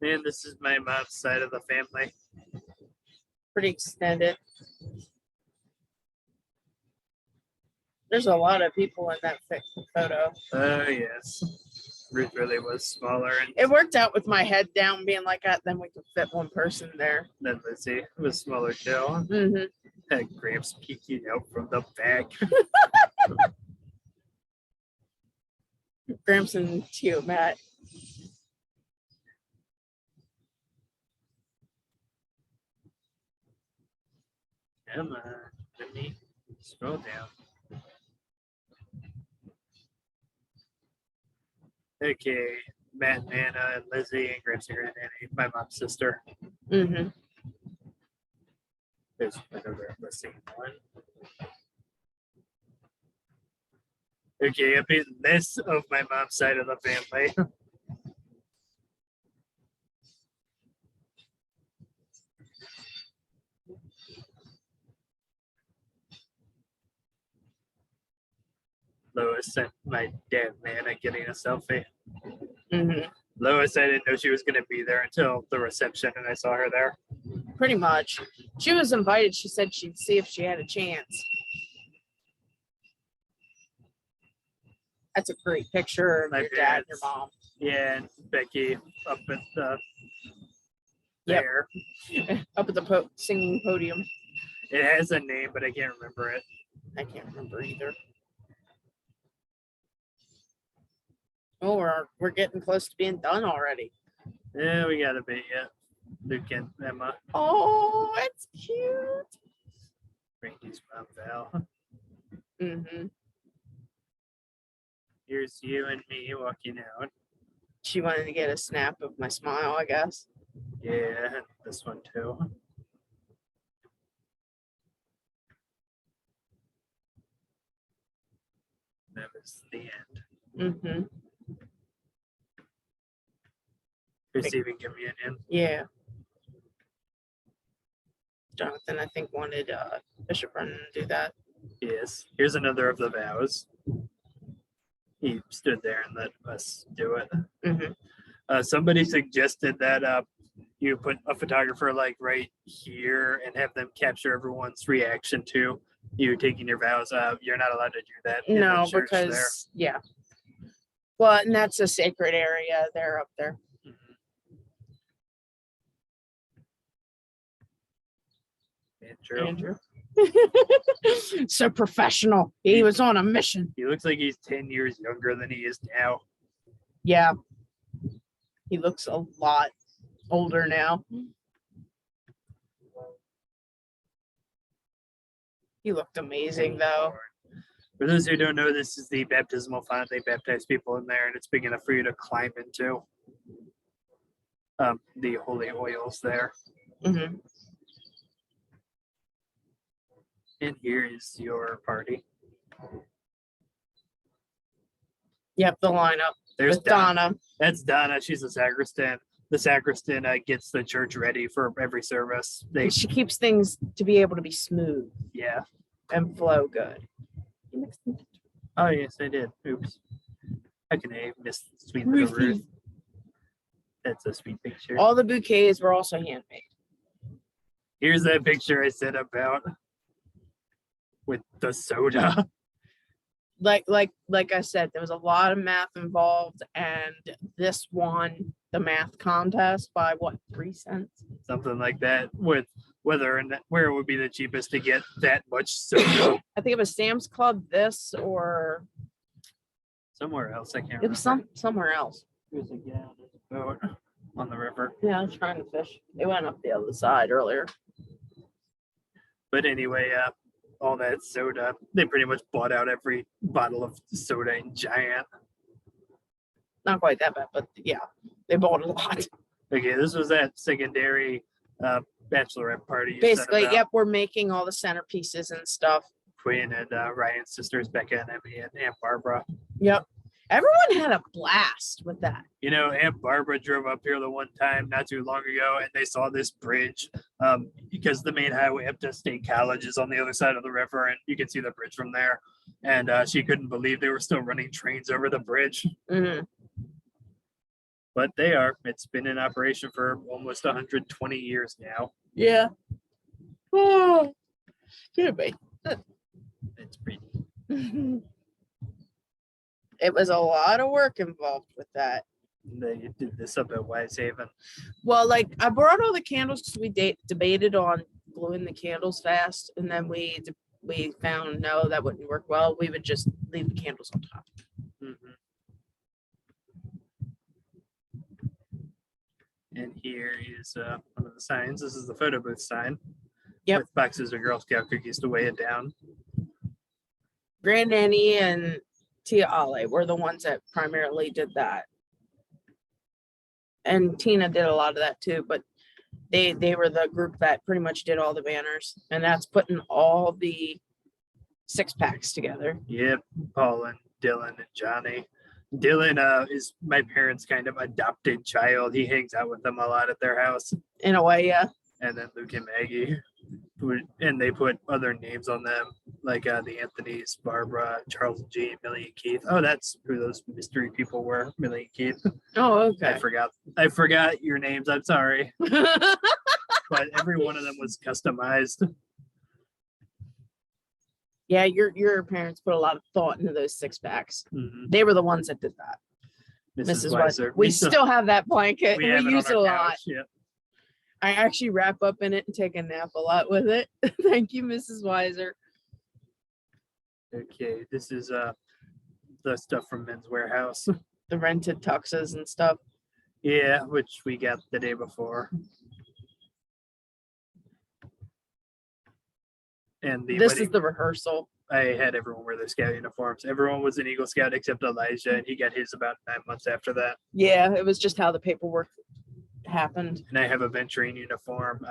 And this is my mom's side of the family. Pretty extended. There's a lot of people in that photo. Oh yes. Ruth really was smaller, and It worked out with my head down being like that, then we could fit one person there. then Lizzie was smaller too. Mm-hmm. Had Gramps peeking out from the back. Gramps and Matt. Come on, let me scroll down. Okay, Matt and Anna and Lizzie and Gramps and Granddaddy, my mom's sister. Mm-hmm. There's another missing one. Okay, a bit less of my mom's side of the family. Lois and my dad and Anna getting a selfie. Mm-hmm. Lois, I didn't know she was going to be there until the reception, and I saw her there. Pretty much. She was invited. She said she'd see if she had a chance. That's a great picture of My your dad and your parents. mom. Yeah, and Becky up at the Yep. there. Up at the singing podium. It has a name, but I can't remember it. I can't remember either. Oh, we're getting close to being done already. Yeah, we got a bit yet. Luke and Emma. Oh, that's cute. Randy's mom, Val. Mm-hmm. Here's you and me walking out. She wanted to get a snap of my smile, I guess. Yeah, and this one too. That was the end. Mm-hmm. Receiving communion. Yeah. Jonathan, I think, wanted Bishop Brennan to do that. Yes. Here's another of the vows. He stood there and let us do it. Somebody suggested that you put a photographer like right here and have them capture everyone's reaction to you taking your vows. You're not allowed to do that. In No, the church because yeah. Well, and that's a sacred area. They're up there. Andrew. Andrew. So professional. He was on a mission. He looks like he's 10 years younger than he is now. Yeah. He looks a lot older now. He looked amazing though. For those who don't know, this is the baptismal font. They baptize people in there, and it's big enough for you to climb into. The holy oils there. Mm-hmm. And here is your party. Yep, the lineup. There's With Donna. That's Donna. She's the sacristan. The sacristan gets the church ready for every service. She keeps things to be able to be smooth. Yeah. And flow good. Oh yes, I did. Oops. How can I miss sweet little Ruth? That's a sweet picture. All the bouquets were also handmade. Here's that picture I said about with the soda. Like I said, there was a lot of math involved, and this won the math contest by what, 3 cents? Something like that. With where it would be the cheapest to get that much soda. I think it was Sam's Club, this, or somewhere else. I can't remember. it was somewhere else. There's a gal on a boat on the river. Yeah, I was trying to fish. They went up the other side earlier. But anyway, all that soda, they pretty much bought out every bottle of soda in Giant. Not quite that bad, but yeah, they bought a lot. Okay, this was that secondary bachelorette party. Basically, yep, we're making all the centerpieces and stuff. Quinn and Ryan's sisters, Becca and Emmy, and Aunt Barbara. Yep. Everyone had a blast with that. You know, Aunt Barbara drove up here the one time not too long ago, and they saw this bridge because the main highway up to State College is on the other side of the river, and you can see the bridge from there. And she couldn't believe they were still running trains over the bridge. Mm-hmm. But they are. It's been in operation for almost 120 years now. Yeah. Oh, could be. It's pretty. It was a lot of work involved with that. They did this up at Wisehaven. Well, like I brought all the candles because we debated on gluing the candles fast, and then we found no, that wouldn't work well. We would just leave the candles on top. Mm-hmm. And here is one of the signs. This is the photo booth sign. Yep. With boxes of Girl Scout cookies to weigh it down. Granddaddy and Tia Ale were the ones that primarily did that. And Tina did a lot of that too, but they were the group that pretty much did all the banners, and that's putting all the 6-packs together. Yep, Paul and Dylan and Johnny. Dylan is my parents' kind of adopted child. He hangs out with them a lot at their house. In a way, yeah. And then Luke and Maggie. And they put other names on them, like the Anthonys, Barbara, Charles G, Millie and Keith. Oh, that's who those mystery people were, Millie and Keith. Oh, okay. I forgot your names. I'm sorry. But every one of them was customized. Yeah, your parents put a lot of thought into those 6-packs. Mm-hmm. They were the ones that did that. Mrs. Weiser. We still have that blanket. We use it a lot. Yep. I actually wrap up in it and take a nap a lot with it. Thank you, Mrs. Weiser. Okay, this is the stuff from Men's Warehouse. The rented tuxes and stuff. Yeah, which we got the day before. And this is the rehearsal. I had everyone wear their scout uniforms. Everyone was an Eagle Scout except Elijah, and he got his about 9 months after that. Yeah, it was just how the paperwork happened. And I have a venturing uniform.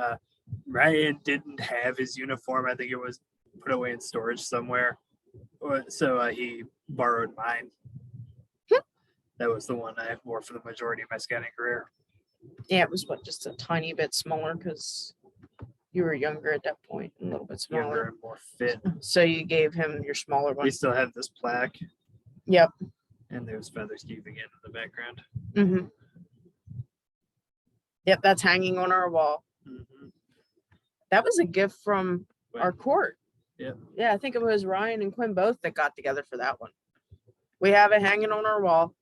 Ryan didn't have his uniform. I think it was put away in storage somewhere. So he borrowed mine. That was the one I wore for the majority of my scouting career. Yeah, it was just a tiny bit smaller because You were younger at that point, a little bit younger smaller. and more fit. So you gave him your smaller We one. still have this plaque, Yep. and there's Feathers Cave again in the background. Mm-hmm. Yep, that's hanging on our wall. Mm-hmm. That was a gift from our court. Yep. Yeah, I think it was Ryan and Quinn both that got together for that one. We have it hanging on our wall.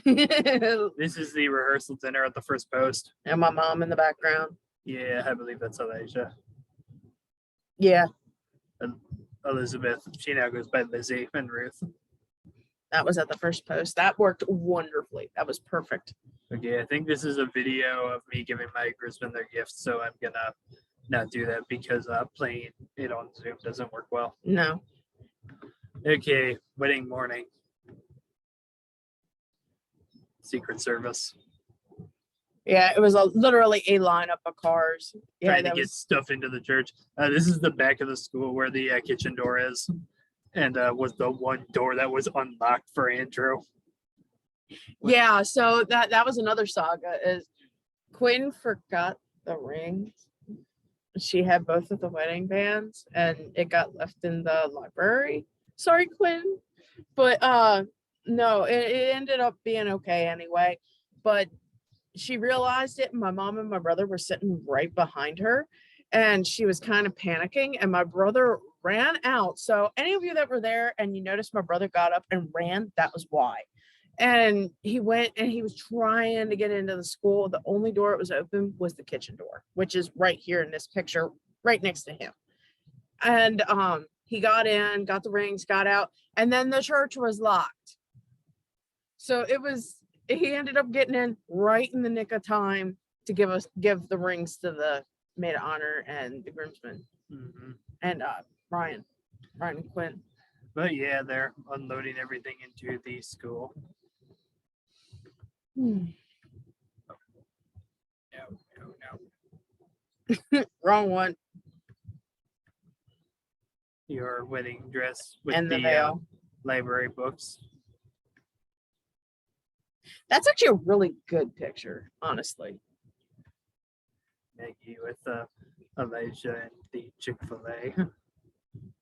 This is the rehearsal dinner at the first post. And my mom in the background. Yeah, I believe that's Elijah. Yeah, Elizabeth, she now goes by Lizzie, and Ruth. that was at the first post. That worked wonderfully. That was perfect. Okay, I think this is a video of me giving my groomsmen their gifts, so I'm gonna not do that because playing it on Zoom doesn't work well. No. Okay, wedding morning. Secret Service. Yeah, it was literally a lineup of cars. Yeah, Trying to that get was stuff into the church. This is the back of the school where the kitchen door is, and was the one door that was unlocked for Andrew. yeah. So that was another saga. Is Quinn forgot the rings. She had both of the wedding bands, and it got left in the library. Sorry, Quinn, but no, it ended up being okay anyway. But she realized it, and my mom and my brother were sitting right behind her, and she was kind of panicking, and my brother ran out. So any of you that were there and you noticed my brother got up and ran, that was why. And he went and he was trying to get into the school. The only door it was open was the kitchen door, which is right here in this picture, right next to him. And he got in, got the rings, got out, and then the church was locked. So he ended up getting in right in the nick of time to give the rings to the maid of honor and the groomsmen. Mm-hmm. And Ryan and Quinn. But yeah, they're unloading everything into the school. Hmm. No. Wrong one. Your wedding dress with And the the veil. library books. That's actually a really good picture, honestly. Maggie with Elijah and the Chick-fil-A.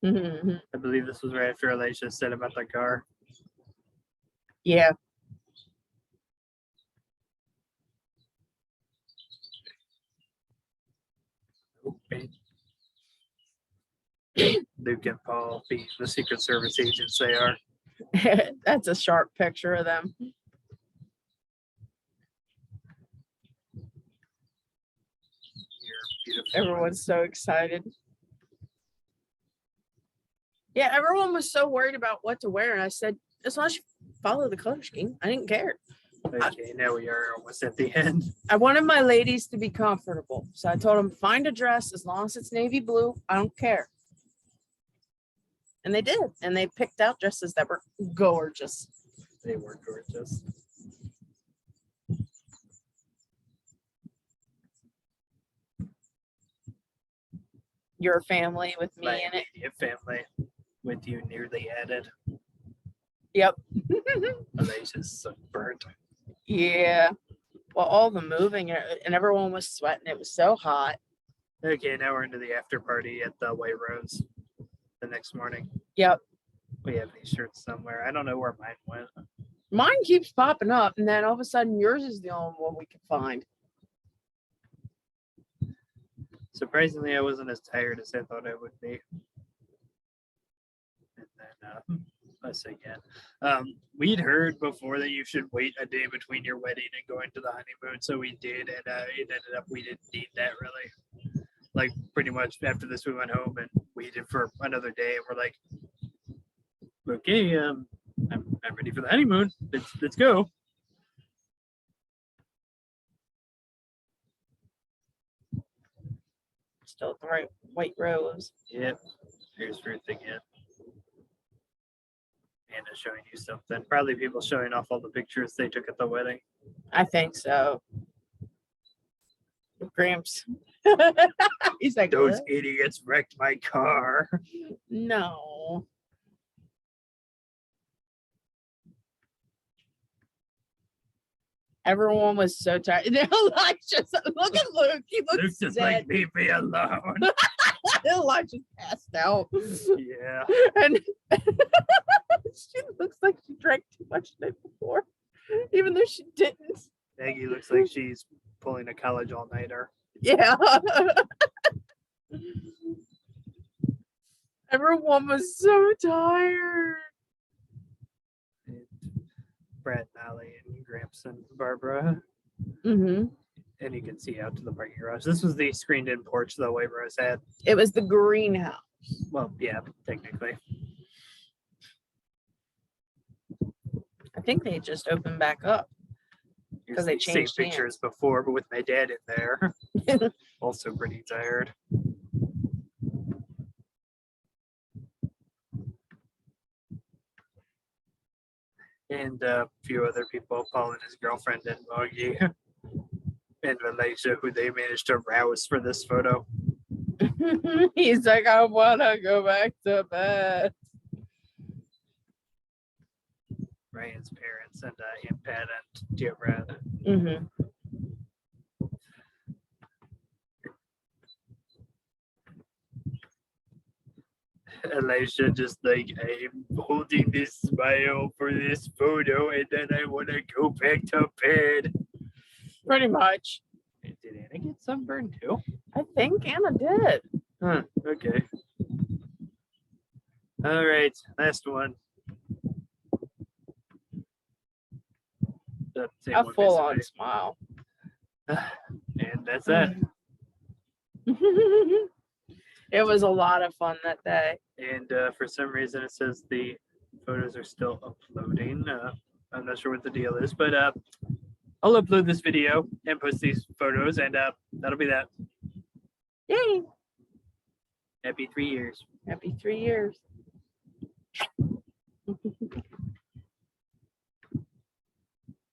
Mhm. I believe this was right after Elijah said about the car. Yeah. Okay. Luke and Paul being the Secret Service agents they are. That's a sharp picture of them. You're beautiful. Everyone's so excited. Yeah, everyone was so worried about what to wear. And I said, as long as you follow the color scheme, I didn't care. Okay, now we are almost at the end. I wanted my ladies to be comfortable. So I told them, find a dress as long as it's navy blue. I don't care. And they did. And they picked out dresses that were gorgeous. They were gorgeous. Your family with me My in it. immediate family with you nearly added. Yep. Alicia's sunburned. Yeah. Well, all the moving and everyone was sweating. It was so hot. Okay, now we're into the after party at the White Rose the next morning. Yep. We have these shirts somewhere. I don't know where mine went. Mine keeps popping up, and then all of a sudden yours is the only one we can find. Surprisingly, I wasn't as tired as I thought I would be. And then us again. We'd heard before that you should wait a day between your wedding and going to the honeymoon, so we did, and it ended up we didn't need that really. Like pretty much after this, we went home and waited for another day, and we're like, okay, I'm ready for the honeymoon. Let's go. Still at the right White Rose. Yep. Here's Ruth again. Anna's showing you something. Probably people showing off all the pictures they took at the wedding. I think so. Gramps. He's like, Those "What?" idiots wrecked my car. No. Everyone was so tired. Elijah's, look at Luke. He Luke's looks just dead. like, leave me alone. Elijah passed out. Yeah. And she looks like she drank too much the night before, even though she didn't. Maggie looks like she's pulling a college all-nighter. Yeah. Everyone was so tired. And Brad and Ollie and Gramps and Barbara. Mm-hmm. And you can see out to the parking garage. This was the screened-in porch the White Rose had. It was the greenhouse. Well, yeah, technically. I think they just opened back up. Here's they the same changed pictures before, but with my dad in there. Also pretty tired. And a few other people, Paul and his girlfriend and Moggy and Malaysia, who they managed to rouse for this photo. He's like, I want to go back to bed. Ryan's parents and Aunt Pat and Dear Brad. Mm-hmm. Elijah just like, I'm holding this smile for this photo and then I want to go back to bed. Pretty much. Did Anna get sunburned too? I think Anna did. Huh, okay. All right, last one. The same A one, full on basically. smile. And that's that. It was a lot of fun that day. And for some reason, it says the photos are still uploading. I'm not sure what the deal is, but I'll upload this video and post these photos, and that'll be that. Yay! Happy 3 years. Happy 3 years.